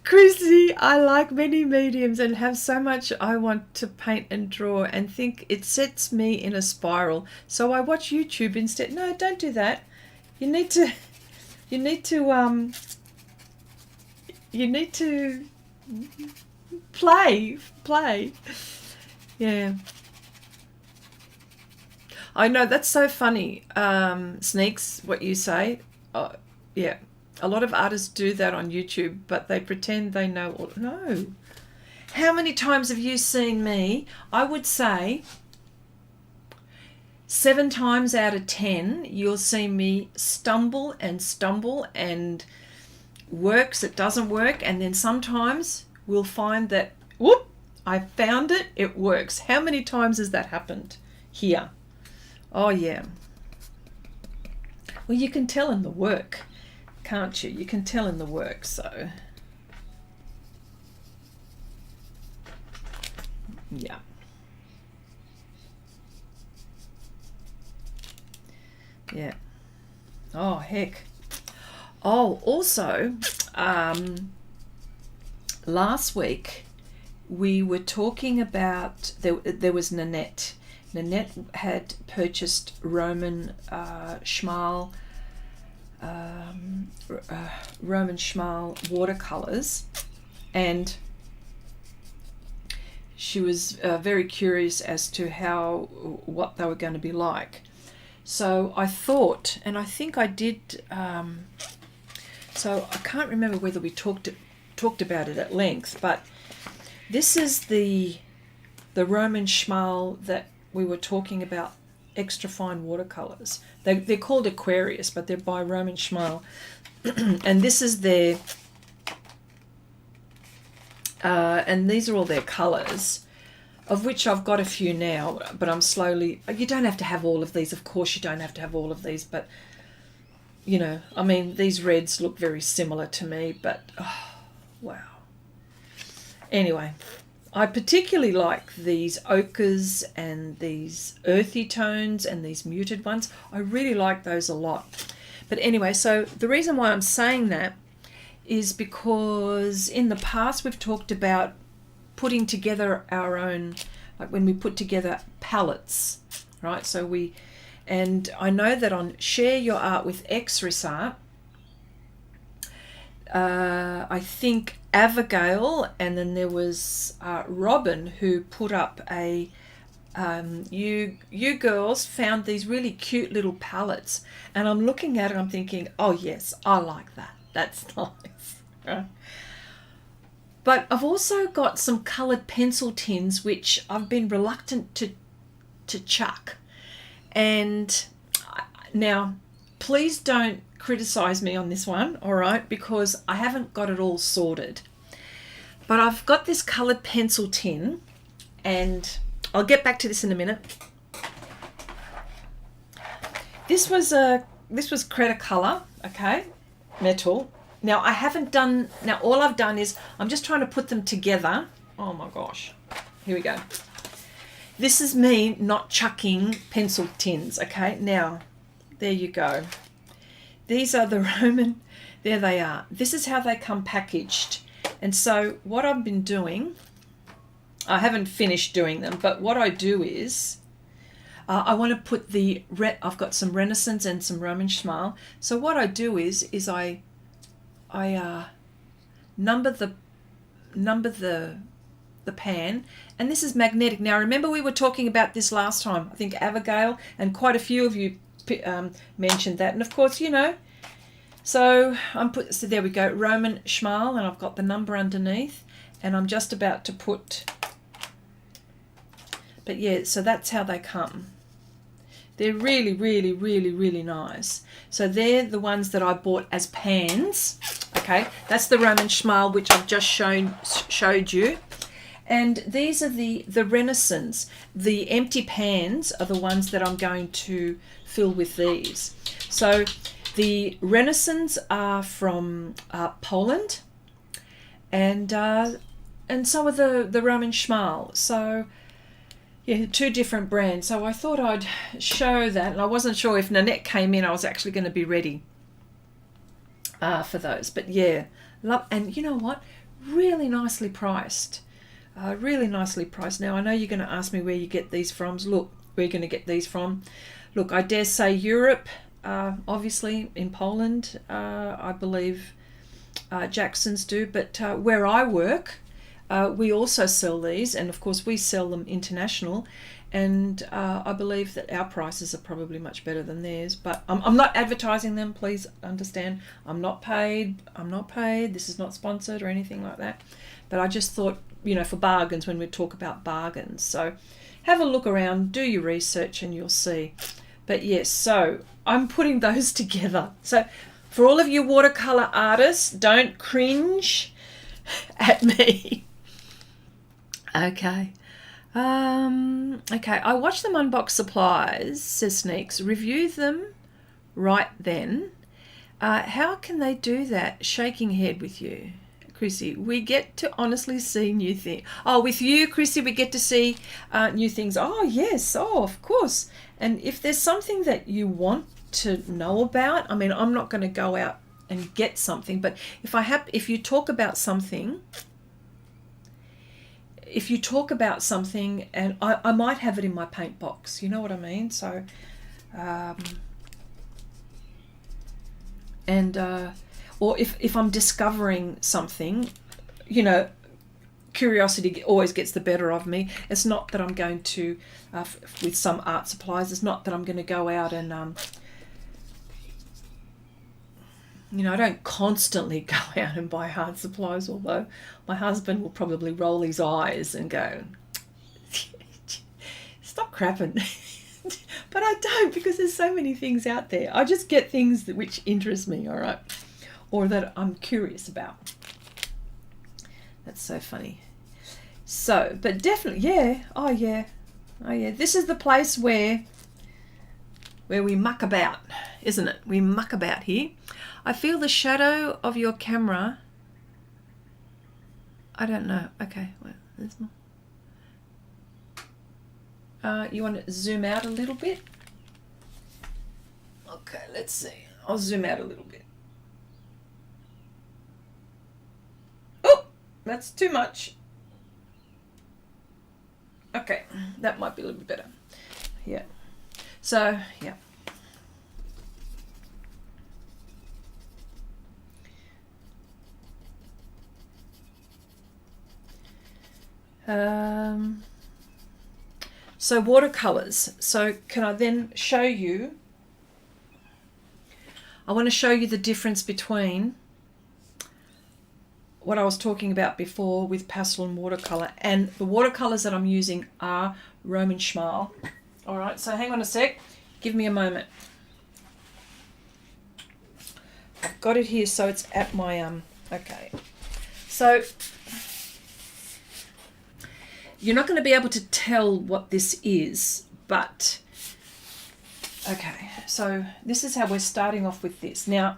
Chrissy, I like many mediums and have so much I want to paint and draw and think it sets me in a spiral. So I watch YouTube instead. No, don't do that. You need to play. Yeah. I know, that's so funny, Sneaks, what you say. Yeah. A lot of artists do that on YouTube, but they pretend they know all. No. How many times have you seen me? I would say 7 times out of 10, you'll see me stumble and works, it doesn't work, and then sometimes we'll find that, whoop, I found it, it works. How many times has that happened here? Oh yeah. Well, you can tell in the work, can't you? You can tell in the work, so yeah. Yeah. Oh, heck. Oh, also, last week we were talking about, there was Nanette. Nanette had purchased Roman Schmal watercolors, and she was very curious as to what they were going to be like. So I thought, and I think I did, so I can't remember whether we talked about it at length, but this is the Roman Schmal that we were talking about, extra fine watercolors. They're called Aquarius, but they're by Roman Schmal. And this is their, and these are all their colors, of which I've got a few now, but I'm slowly, you don't have to have all of these, of course you don't have to have all of these, but, you know, I mean, these reds look very similar to me, but, oh, wow. Anyway, I particularly like these ochres and these earthy tones and these muted ones. I really like those a lot. But anyway, so the reason why I'm saying that is because in the past we've talked about putting together our own, like when we put together palettes, right? So and I know that on Share Your Art with Xrissart, I think Abigail, and then there was Robin, who put up a you girls found these really cute little palettes, and I'm looking at it, I'm thinking, oh yes, I like that, that's nice, right? But I've also got some coloured pencil tins which I've been reluctant to chuck, and now please don't criticize me on this one, all right, because I haven't got it all sorted. But I've got this coloured pencil tin, and I'll get back to this in a minute. This was Cretacolor, okay, metal. Now I haven't done, now all I've done is I'm just trying to put them together. Oh my gosh, here we go. This is me not chucking pencil tins, okay. Now there you go. These are the Roman, there they are. This is how they come packaged. And so what I've been doing, I haven't finished doing them, but what I do is, I want to put the I've got some Renaissance and some Roman Schmal. So what I do is I number the pan, and this is magnetic. Now remember we were talking about this last time. I think Abigail and quite a few of you mentioned that, and of course, you know. So so there we go, Roman Schmal, and I've got the number underneath, and I'm just about to put. But yeah, so that's how they come. They're really, really, really, really nice. So they're the ones that I bought as pans. Okay, that's the Roman Schmal, which I've just showed you. And these are the Renaissance. The empty pans are the ones that I'm going to fill with these. So the Renaissance are from Poland, and so are the Roman Schmal. So yeah, two different brands. So I thought I'd show that, and I wasn't sure if Nanette came in, I was actually going to be ready for those. But yeah, love, and you know what? Really nicely priced. Really nicely priced. Now I know you're going to ask me where you get these from. Look, where you're going to get these from. Look, I dare say Europe. Obviously in Poland, I believe Jackson's do, but where I work, we also sell these, and of course we sell them international, and I believe that our prices are probably much better than theirs, but I'm not advertising them, please understand. I'm not paid, this is not sponsored or anything like that, but I just thought, you know, for bargains, when we talk about bargains, so have a look around, do your research, and you'll see. But yes, so I'm putting those together. So for all of you watercolor artists, don't cringe at me. Okay. Okay, I watched them unbox supplies, says Sneaks. Review them right then. How can they do that? Shaking head with you. Chrissy, we get to honestly see new things. Oh, with you, Chrissy, we get to see new things. Oh, yes. Oh, of course. And if there's something that you want to know about, I mean, I'm not going to go out and get something, but if you talk about something, and I might have it in my paint box, you know what I mean? So, or if I'm discovering something, you know, curiosity always gets the better of me. It's not that I'm going to, with some art supplies, it's not that I'm going to go out and, you know, I don't constantly go out and buy art supplies, although my husband will probably roll his eyes and go, stop crapping. But I don't, because there's so many things out there. I just get things which interest me, all right, or that I'm curious about. That's so funny. So, but definitely, yeah. Oh yeah. This is the place where we muck about, isn't it? We muck about here. I feel the shadow of your camera. I don't know. Okay, well, there's more. You want to zoom out a little bit? Okay, let's see. I'll zoom out a little bit. Oh, that's too much. Okay, that might be a little bit better. Yeah. So, yeah. So watercolors. So can I then show you? I want to show you the difference between what I was talking about before with pastel and watercolor, and the watercolors that I'm using are Roman Schmal. All right, so hang on a sec. Give me a moment. I've got it here, so it's at my okay. So you're not going to be able to tell what this is, but okay. So this is how we're starting off with this. Now,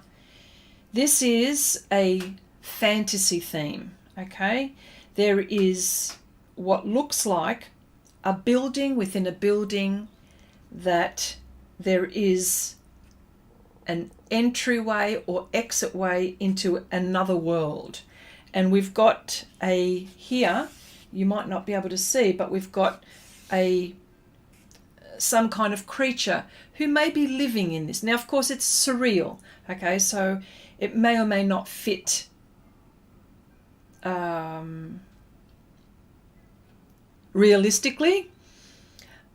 this is a fantasy theme, okay? There is what looks like a building within a building, that there is an entryway or exitway into another world. And we've got here, you might not be able to see, but we've got a some kind of creature who may be living in this. Now, of course, it's surreal, okay, so it may or may not fit realistically,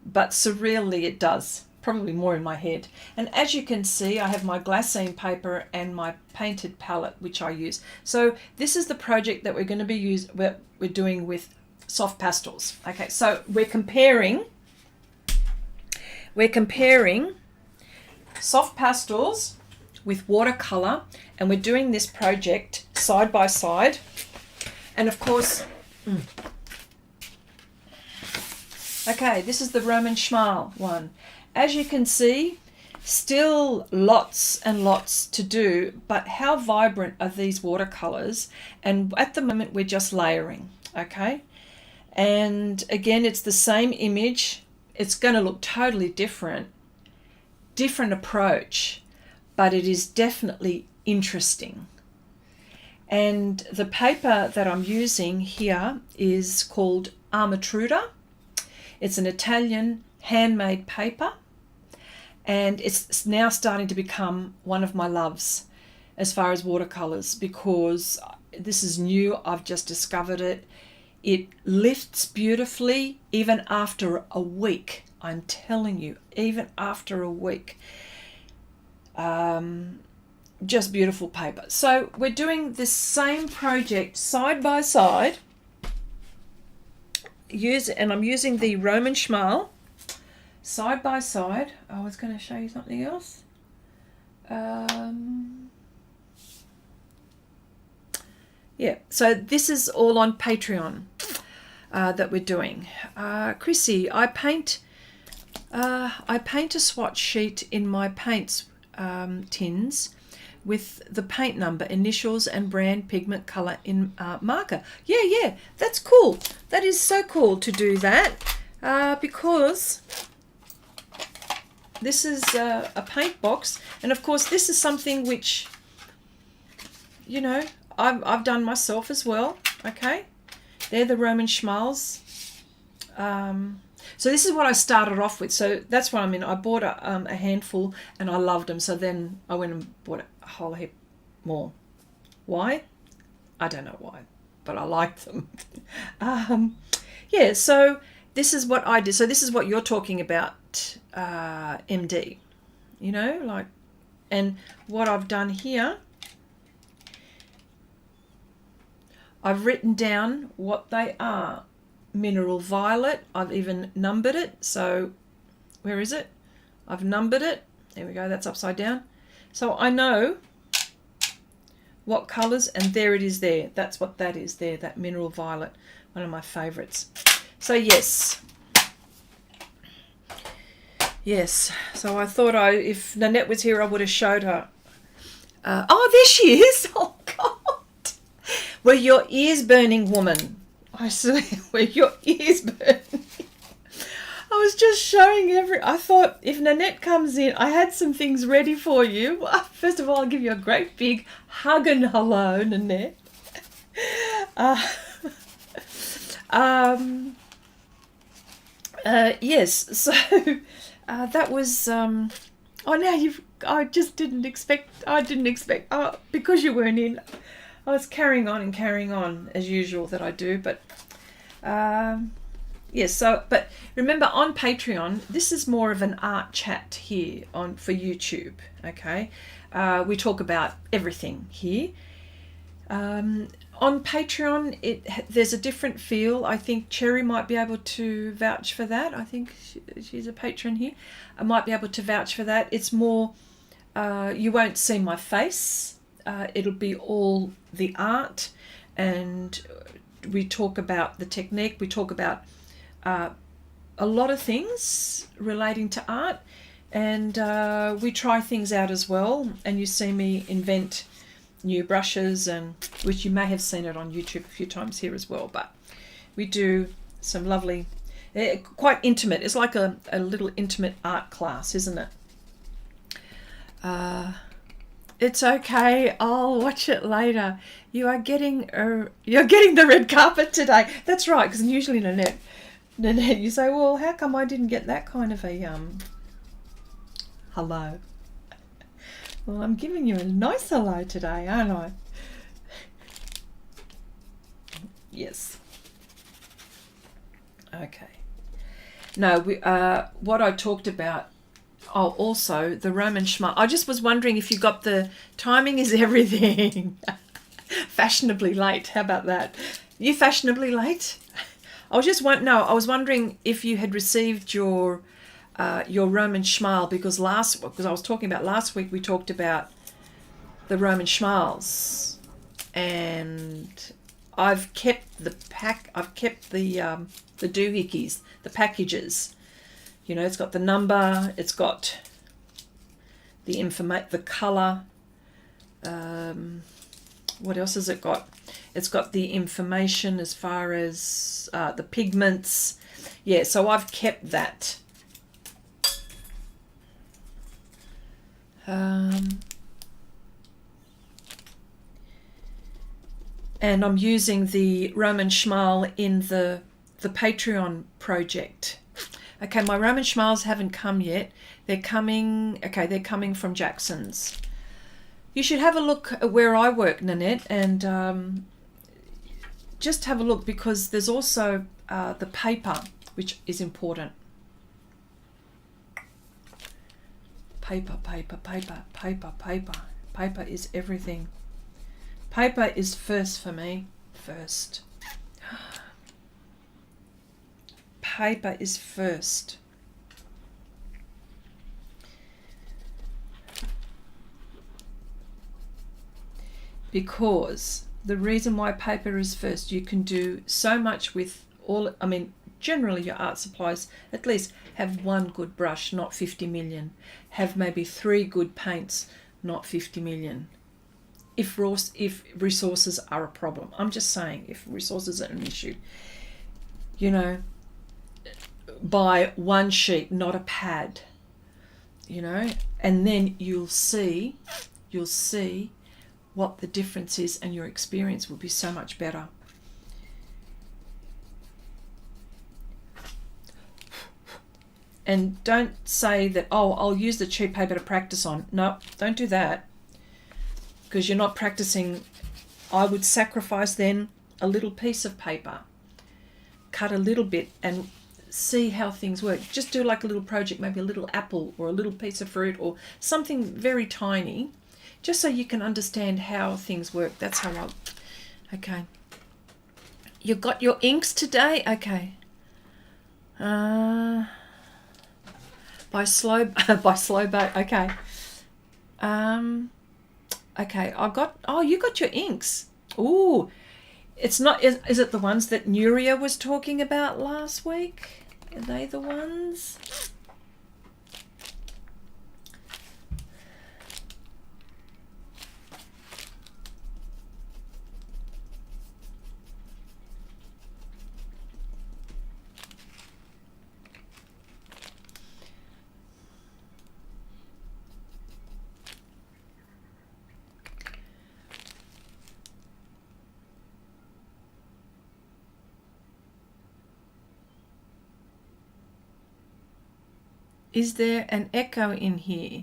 but surreally it does, probably more in my head. And as you can see, I have my glassine paper and my painted palette, which I use. So this is the project that we're going to be we're doing with soft pastels. Okay, so we're comparing soft pastels with watercolor, and we're doing this project side by side. And of course, okay, this is the Roman Schmal one. As you can see, still lots and lots to do, but how vibrant are these watercolors? And at the moment we're just layering, okay? And again, it's the same image. It's going to look totally different approach, but it is definitely interesting. And the paper that I'm using here is called Armatruda. It's an Italian handmade paper, and it's now starting to become one of my loves as far as watercolors, because this is new. I've just discovered it. It lifts beautifully even after a week. I'm telling you, even after a week. Just beautiful paper. So we're doing this same project side by side. And I'm using the Roman Schmal side by side. I was going to show you something else. Yeah, so this is all on Patreon that we're doing. Chrissy, I paint a swatch sheet in my paints tins with the paint number, initials, and brand, pigment, color in marker. Yeah, that's cool. That is so cool to do that, because this is a paint box, and of course this is something which, you know, I've done myself as well. Okay, they're the Roman Schmals. So this is what I started off with. So that's what I mean. I bought a handful and I loved them. So then I went and bought a whole heap more. Why? I don't know why, but I liked them. Yeah, so this is what I did. So this is what you're talking about, MD. You know, like, and what I've done here, I've written down what they are. Mineral violet, I've even numbered it. So where is it? I've numbered it. There we go, that's upside down. So I know what colors, and there it is there. That's what that is there, that mineral violet, one of my favorites. So yes. So I thought if Nanette was here, I would have showed her. Oh, there she is. Oh God. Were your ears burning, woman? I swear, where your ears burn. I was just showing I thought if Nanette comes in, I had some things ready for you. First of all, I'll give you a great big hug and hello, Nanette. Yes, so that was, oh, now I just didn't expect, because you weren't in, I was carrying on as usual that I do, but yes. So, but remember, on Patreon, this is more of an art chat here for YouTube. Okay, we talk about everything here. On Patreon, there's a different feel. I think Cherry might be able to vouch for that. I think she's a patron here. I might be able to vouch for that. It's more, you won't see my face. It'll be all the art, and we talk about the technique. We talk about a lot of things relating to art, and we try things out as well. And you see me invent new brushes, and which you may have seen it on YouTube a few times here as well. But we do some lovely, quite intimate. It's like a little intimate art class, isn't it? It's okay. I'll watch it later. You're getting the red carpet today. That's right, because usually Nanette Nanette, you say, well, how come I didn't get that kind of a hello? Well, I'm giving you a nice hello today, aren't I? Yes. Okay. No, what I talked about, oh, also the Roman schmal. I just was wondering if you got the timing is everything. Fashionably late. How about that? You fashionably late? I was wondering if you had received your Roman schmal, because I was talking about last week, we talked about the Roman schmals, and I've kept the doohickeys, the packages. You know, it's got the number, it's got the colour. What else has it got? It's got the information as far as the pigments. Yeah, so I've kept that. And I'm using the Roman schmal in the Patreon project. Okay, my Roman schmals haven't come yet. They're coming. Okay, they're coming from Jackson's. You should have a look at where I work, Nanette, and just have a look, because there's also the paper, which is important. Paper, paper, paper, paper, paper. Paper is everything. Paper is first for me. First. Paper is first. Because the reason why paper is first, you can do so much with all, I mean, generally your art supplies, at least have one good brush, not 50 million. Have maybe 3 good paints, not 50 million. If resources are a problem. I'm just saying, if resources are an issue. You know, buy one sheet, not a pad. You know, and then you'll see what the difference is, and your experience will be so much better. And don't say that, oh, I'll use the cheap paper to practice on. No, don't do that, because you're not practicing. I would sacrifice then a little piece of paper, cut a little bit, and see how things work. Just do like a little project, maybe a little apple or a little piece of fruit or something very tiny, just so you can understand how things work. That's how I'll... Okay. You got your inks today? Okay. By slow boat. Okay. Okay. You got your inks. Ooh. It's not... Is it the ones that Nuria was talking about last week? Are they the ones? Is there an echo in here?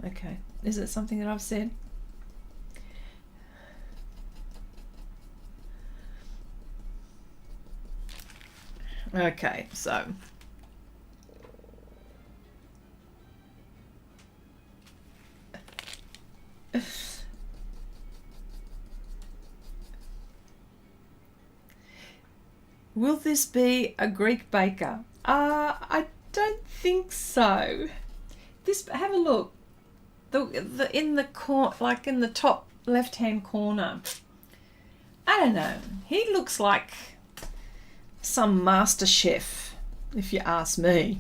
Okay. Is it something that I've said? Okay, so... Will this be a Greek baker? I don't think so. Have a look. In the top left-hand corner. I don't know. He looks like some master chef, if you ask me.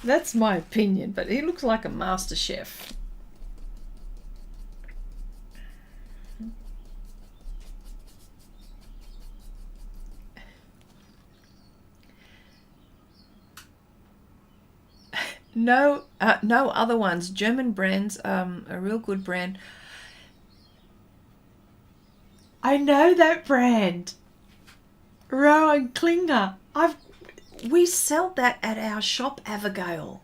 That's my opinion, but he looks like a master chef. No other ones. German brands, a real good brand. I know that brand. Rowan Klinger. We sell that at our shop, Abigail.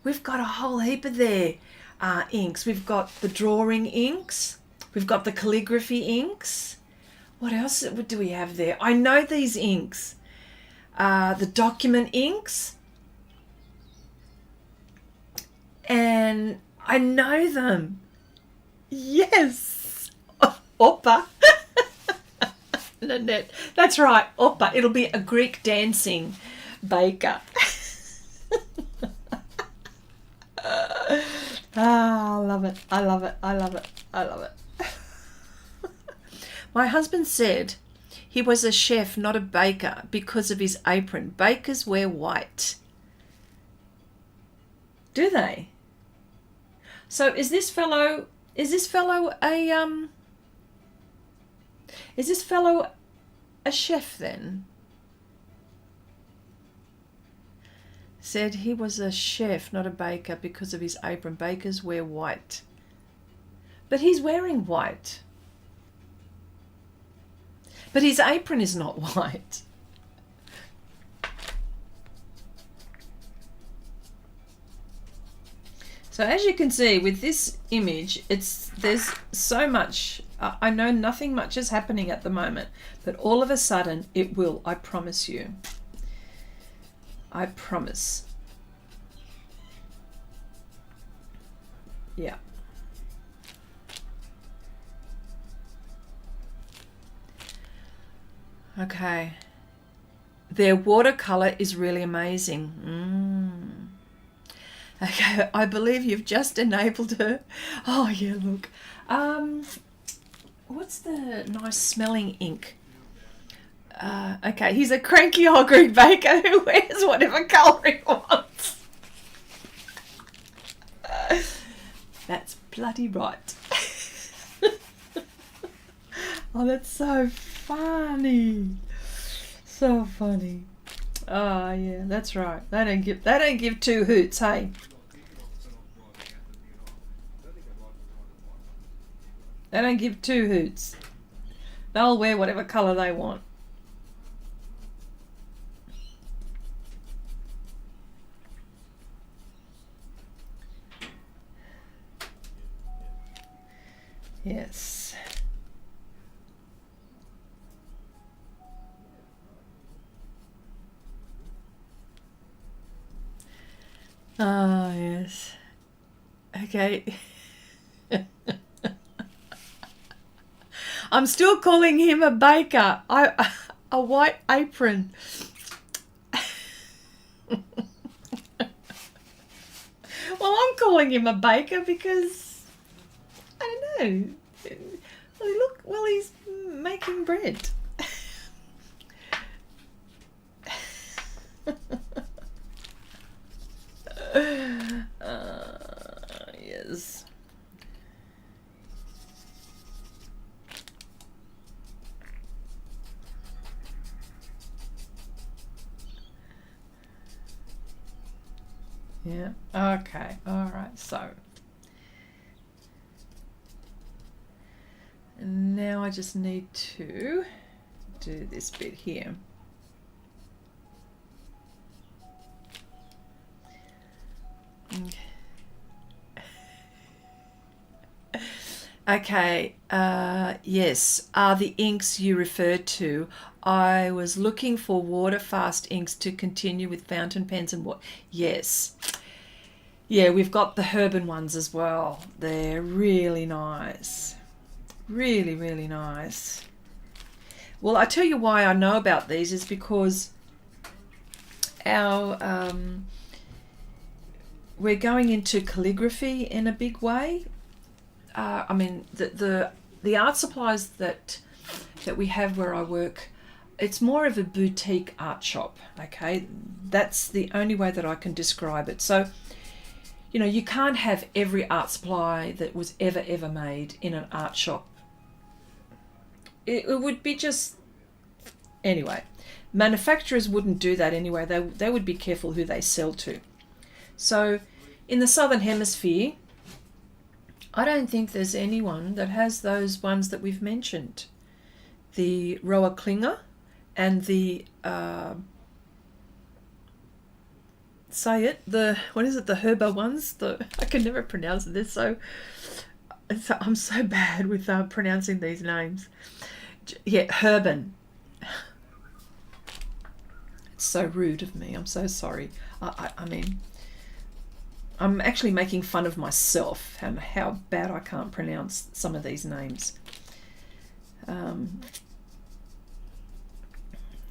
We've got a whole heap of their inks. We've got the drawing inks. We've got the calligraphy inks. What else do we have there? I know these inks. The document inks. And I know them. Yes. Oppa. Nanette. That's right. Oppa. It'll be a Greek dancing baker. I love it. I love it. I love it. I love it. My husband said he was a chef, not a baker, because of his apron. Bakers wear white. Do they? So is this fellow a chef then? Said he was a chef, not a baker, because of his apron. Bakers wear white. But he's wearing white. But his apron is not white. So as you can see with this image, there's so much. I know nothing much is happening at the moment, but all of a sudden it will, I promise you. I promise. Yeah. Okay. Their watercolor is really amazing. Okay, I believe you've just enabled her. Oh yeah, look. What's the nice smelling ink? Okay, he's a cranky old Greek baker who wears whatever colour he wants. That's bloody right. Oh, that's so funny. So funny. Oh yeah, that's right. They don't give two hoots, hey. They don't give two hoots. They'll wear whatever colour they want. Yes. Ah, yes. Okay. I'm still calling him a baker. A white apron. Well, I'm calling him a baker because I don't know. Well, he's making bread. Yes. Yeah. Okay. All right. So now I just need to do this bit here. Okay, yes, are the inks you referred to. I was looking for water-fast inks to continue with fountain pens and what. Yes. Yeah, we've got the Herban ones as well. They're really nice. Really, really nice. Well, I tell you why I know about these is because our we're going into calligraphy in a big way. I mean, the art supplies that we have where I work, it's more of a boutique art shop, okay? That's the only way that I can describe it. So, you know, you can't have every art supply that was ever made in an art shop. It would be just... Anyway, manufacturers wouldn't do that anyway. They would be careful who they sell to. So, in the Southern Hemisphere, I don't think there's anyone that has those ones that we've mentioned. The Roa Klinger and the, say it, the, what is it, the Herba ones? I can never pronounce it. I'm so bad with pronouncing these names. Yeah, Herban. It's so rude of me. I'm so sorry. I mean, I'm actually making fun of myself and how bad I can't pronounce some of these names.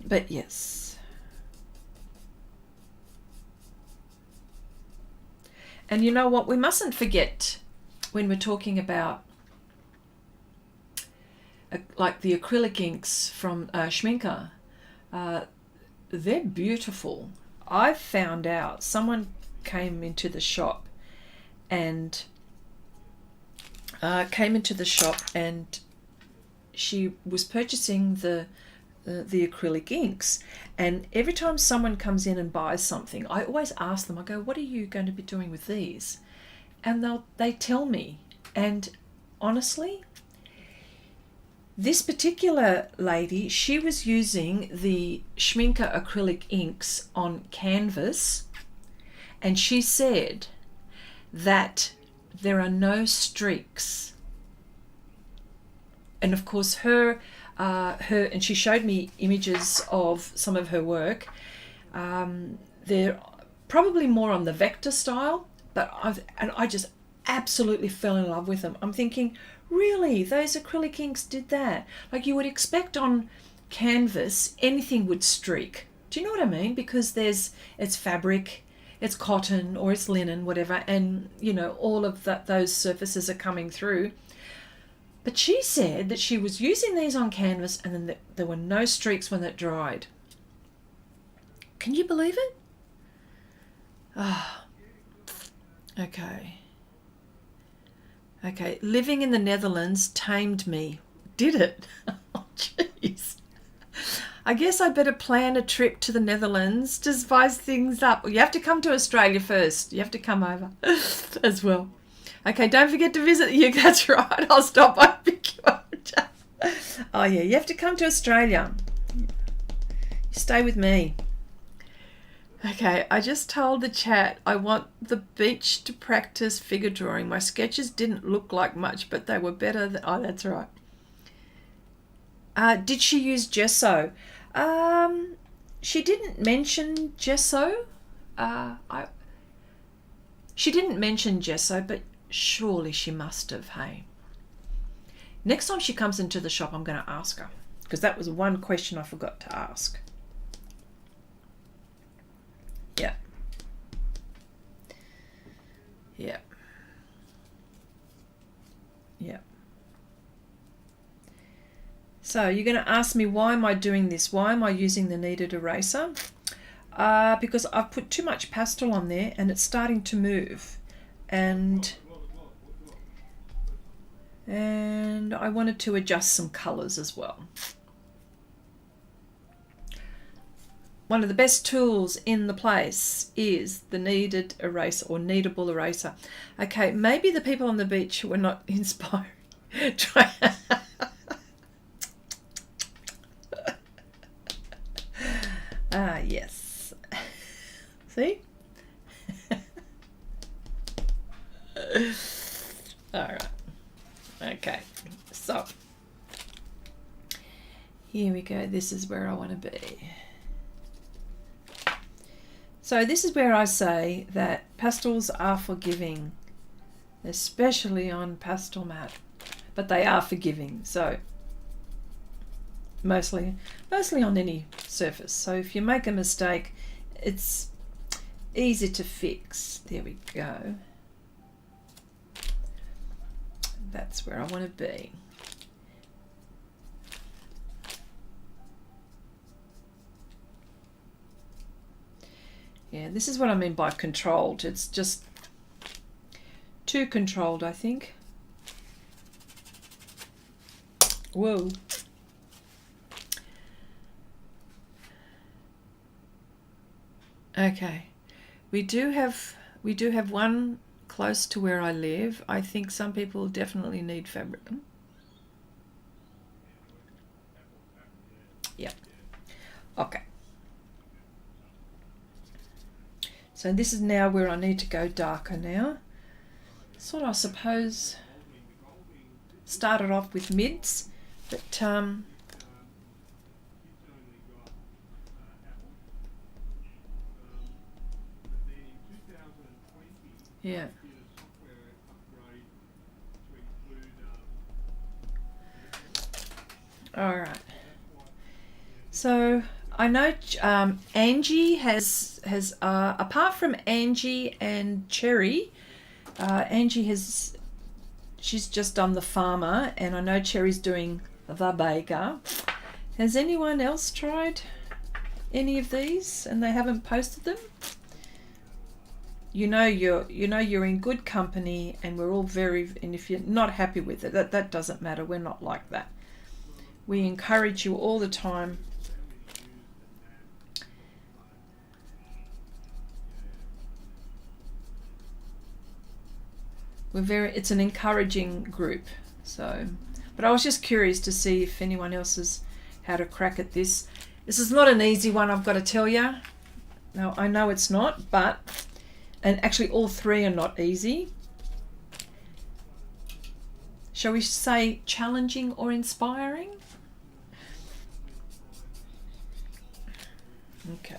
But yes. And you know what? We mustn't forget when we're talking about like the acrylic inks from Schminker. They're beautiful. I found out someone came into the shop and she was purchasing the acrylic inks, and every time someone comes in and buys something, I always ask them, I go, what are you going to be doing with these? And they tell me, and honestly, this particular lady, she was using the Schminker acrylic inks on canvas, and she said that there are no streaks. And of course and she showed me images of some of her work. They're probably more on the vector style, but I just absolutely fell in love with them. I'm thinking, really, those acrylic inks did that? Like, you would expect on canvas anything would streak. Do you know what I mean? Because it's fabric, it's cotton, or it's linen, whatever, and you know, all of those surfaces are coming through. But she said that she was using these on canvas and then there were no streaks when it dried. Can you believe it? Ah, okay. Okay, living in the Netherlands tamed me. Did it? Oh, jeez. I guess I better plan a trip to the Netherlands to spice things up. Well, you have to come to Australia first. You have to come over as well. Okay, don't forget to visit you. That's right. I'll stop by and pick you up. Oh, yeah, you have to come to Australia. Stay with me. Okay, I just told the chat I want the beach to practice figure drawing. My sketches didn't look like much, but they were better than... Oh, that's right. Did she use gesso? She didn't mention gesso. She didn't mention gesso, but surely she must have, hey? Next time she comes into the shop, I'm going to ask her, because that was one question I forgot to ask. Yeah. Yeah. Yeah. So you're going to ask me, why am I doing this? Why am I using the kneaded eraser? Because I've put too much pastel on there and it's starting to move. And I wanted to adjust some colours as well. One of the best tools in the place is the kneaded eraser or kneadable eraser. Okay, maybe the people on the beach were not inspired. Try. Yes. See? All right. Okay. So here we go. This is where I want to be. So this is where I say that pastels are forgiving, especially on Pastelmat, but they are forgiving. So mostly on any surface. So if you make a mistake, it's easy to fix. There we go. That's where I want to be. Yeah, this is what I mean by controlled. It's just too controlled, I think. Whoa. Okay. We do have one close to where I live. I think some people definitely need fabric. Yeah. Okay. So this is now where I need to go darker now. Sort of, I suppose, started off with mids, but yeah. All right. So I know Angie has apart from Angie and Cherry, she's just done the farmer, and I know Cherry's doing the baker. Has anyone else tried any of these and they haven't posted them? You know you're in good company, and we're all and if you're not happy with it, that doesn't matter. We're not like that. We encourage you all the time. It's an encouraging group. So, but I was just curious to see if anyone else has had a crack at this. This is not an easy one, I've got to tell you. Now, I know it's not, and actually all three are not easy. Shall we say challenging or inspiring? Okay.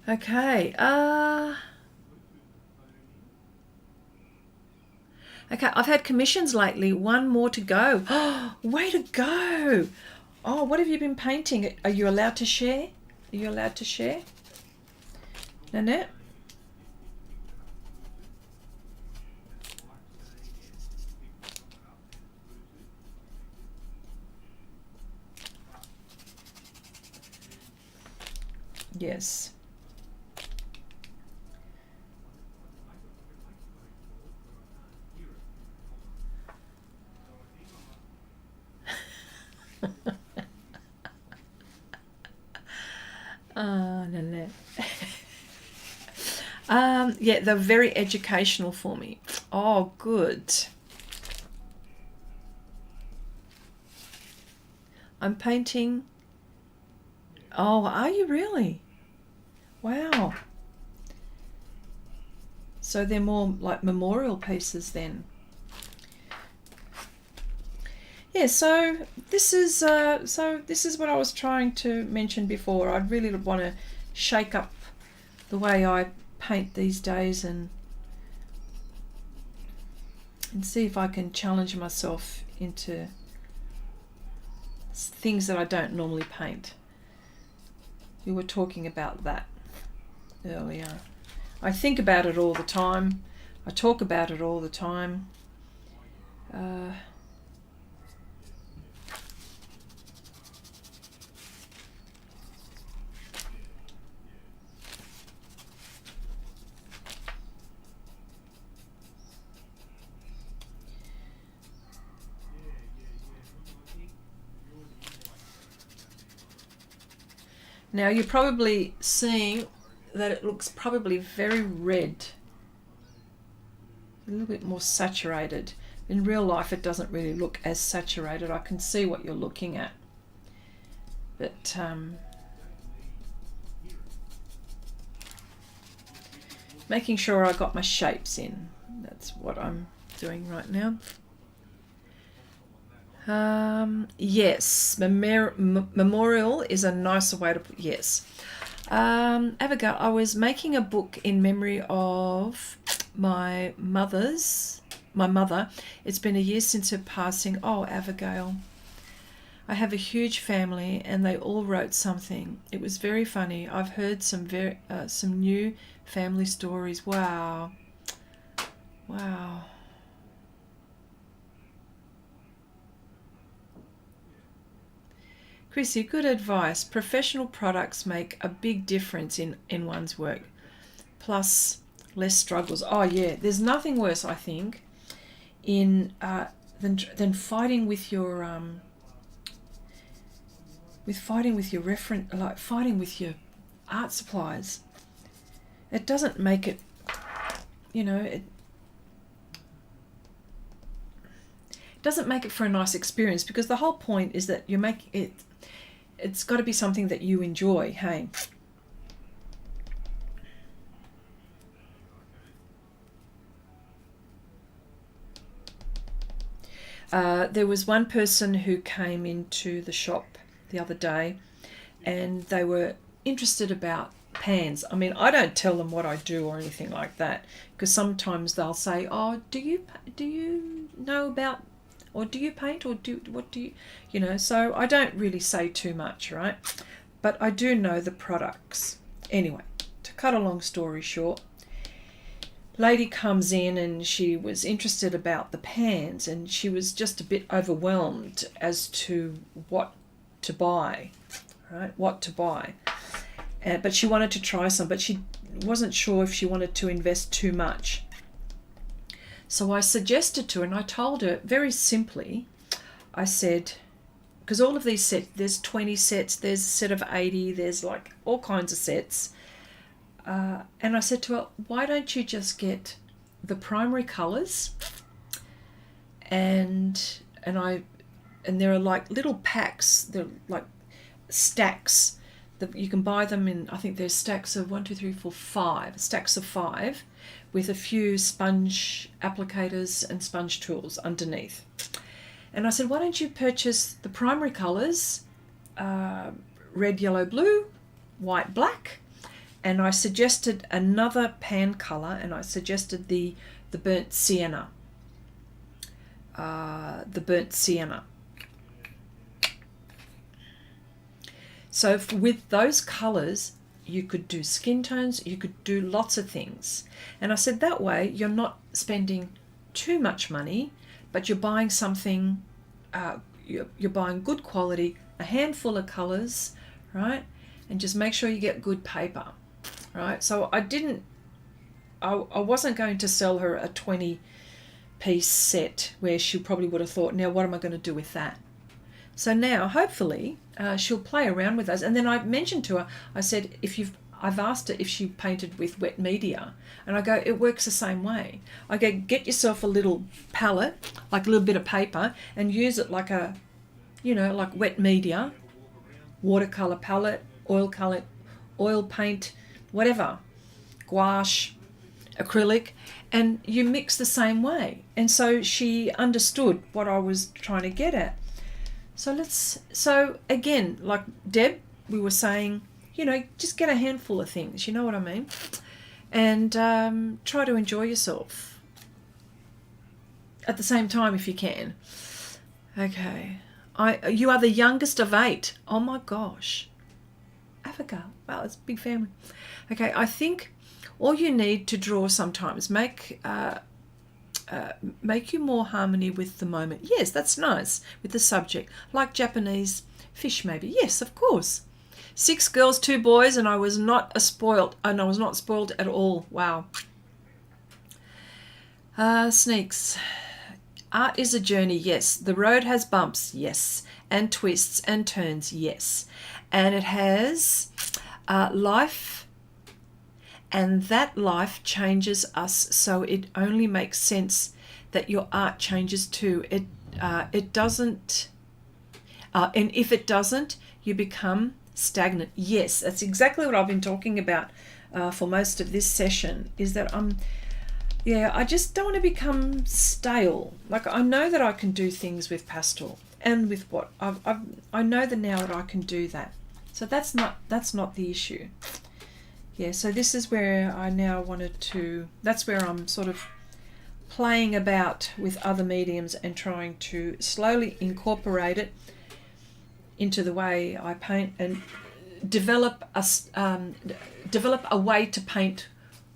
Okay. Okay, I've had commissions lately. One more to go. Oh, way to go. Oh, what have you been painting? Are you allowed to share? Are you allowed to share? Nanette? Yes. Nanette. Yeah, they're very educational for me. Oh, good. I'm painting. Oh, are you really? Wow. So they're more like memorial pieces then. Yeah, so this is what I was trying to mention before. I really want to shake up the way I paint these days and see if I can challenge myself into things that I don't normally paint. We were talking about that earlier. I think about it all the time. I talk about it all the time. Now you're probably seeing that it looks probably very red, a little bit more saturated. In real life it doesn't really look as saturated. I can see what you're looking at, but making sure I got my shapes in. That's what I'm doing right now. Yes, memorial is a nicer way to put, yes. Abigail, I was making a book in memory of my mother. It's been a year since her passing. Oh, Abigail. I have a huge family and they all wrote something. It was very funny. I've heard some new family stories. Wow. Wow. Chrissy, good advice. Professional products make a big difference in one's work. Plus, less struggles. Oh yeah, there's nothing worse, I think, in than fighting with your fighting with your art supplies. it doesn't make it, you know, it doesn't make it for a nice experience, because the whole point is that you make it, it's got to be something that you enjoy, hey. There was one person who came into the shop the other day, and they were interested about pans. I mean, I don't tell them what I do or anything like that, because sometimes they'll say, "Oh, do you know about, or do you paint, or what do you, you know?" So I don't really say too much, right? But I do know the products. Anyway, to cut a long story short, lady comes in and she was interested about the pans, and she was just a bit overwhelmed as to what to buy, right? What to buy. But she wanted to try some, but she wasn't sure if she wanted to invest too much. So I suggested to her, and I told her very simply, I said, because all of these sets, there's 20 sets, there's a set of 80, there's like all kinds of sets. And I said to her, why don't you just get the primary colours, and there are like little packs, they're like stacks that you can buy them in. I think there's stacks of 1, 2, 3, 4, 5 stacks of 5 with a few sponge applicators and sponge tools underneath. And I said, why don't you purchase the primary colours, red, yellow, blue, white, black. And I suggested another pan colour, and I suggested the burnt sienna. The burnt sienna. So with those colours, you could do skin tones, you could do lots of things. And I said that way you're not spending too much money, but you're buying something, you're buying good quality, a handful of colours, right? And just make sure you get good paper. Right, so I wasn't going to sell her a 20-piece set where she probably would have thought, now what am I going to do with that? So now, hopefully, she'll play around with those. And then I mentioned to her, I said, I've asked her if she painted with wet media, and I go, it works the same way. I go, get yourself a little palette, like a little bit of paper, and use it like a, you know, like wet media, watercolor palette, oil paint, whatever, gouache, acrylic, and you mix the same way. And so she understood what I was trying to get at. So again, like Deb, we were saying, you know, just get a handful of things, you know what I mean? And try to enjoy yourself at the same time if you can. Okay. You are the youngest of 8. Oh my gosh. Africa. Wow, it's a big family. Okay, I think all you need to draw sometimes make you more harmony with the moment. Yes, that's nice, with the subject, like Japanese fish maybe. Yes, of course. 6 girls, 2 boys, and I was not spoiled at all. Wow. Sneaks. Art is a journey, yes. The road has bumps, yes. And twists and turns, yes. And it has life, and that life changes us, so it only makes sense that your art changes too. It doesn't, and if it doesn't, you become stagnant. Yes, that's exactly what I've been talking about for most of this session, is that I just don't want to become stale. Like, I know that I can do things with pastel, and with what I know that now that I can do that. So that's not the issue. Yeah, so this is where I now wanted to, that's where I'm sort of playing about with other mediums and trying to slowly incorporate it into the way I paint, and develop a way to paint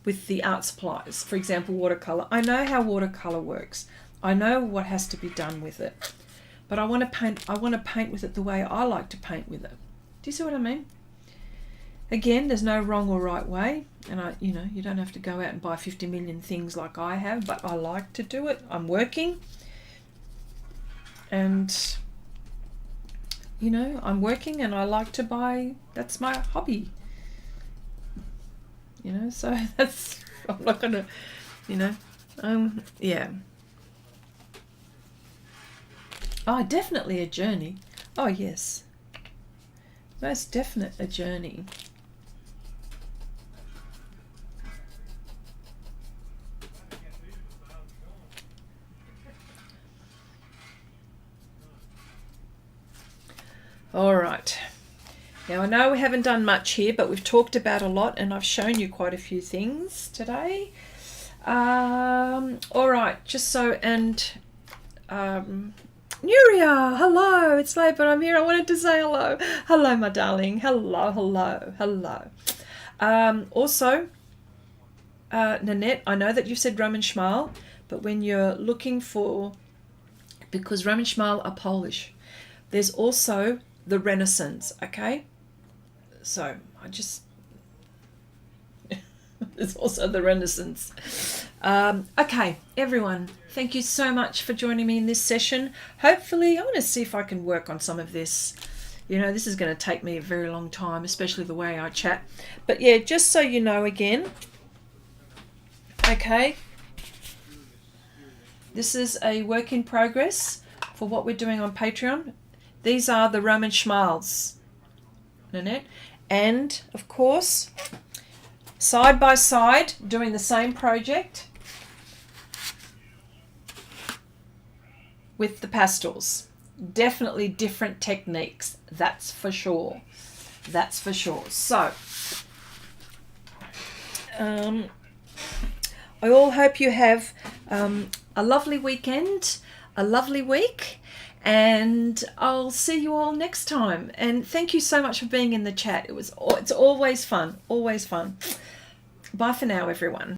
with the art supplies. For example, watercolor. I know how watercolor works. I know what has to be done with it, but I want to paint with it the way I like to paint with it. Do you see what I mean? Again, there's no wrong or right way, and you don't have to go out and buy 50 million things like I have, but I like to do it. I'm working, and I'm working, and I like to buy. That's my hobby. you know, so that's, I'm not going to, you know, yeah. Oh, definitely a journey. Oh, yes. Most definite a journey. All right. Now, I know we haven't done much here, but we've talked about a lot, and I've shown you quite a few things today. All right, just so, and Nuria, hello, it's late, but I'm here. I wanted to say hello. Hello, my darling. Hello, hello, hello. Also, Nanette, I know that you said Roman Schmal, but when you're looking for, because Roman Schmal are Polish, there's also the Renaissance, okay? So I just, there's also the Renaissance. Okay, everyone, thank you so much for joining me in this session. Hopefully, I want to see if I can work on some of this. You know, this is going to take me a very long time, especially the way I chat. But yeah, just so you know again, okay, this is a work in progress for what we're doing on Patreon. These are the Roman Schmals, Nanette, and of course, side by side, doing the same project with the pastels. Definitely different techniques, that's for sure. That's for sure. So, I all hope you have a lovely weekend, a lovely week, and I'll see you all next time. And thank you so much for being in the chat. It's always fun, always fun. Bye for now, everyone.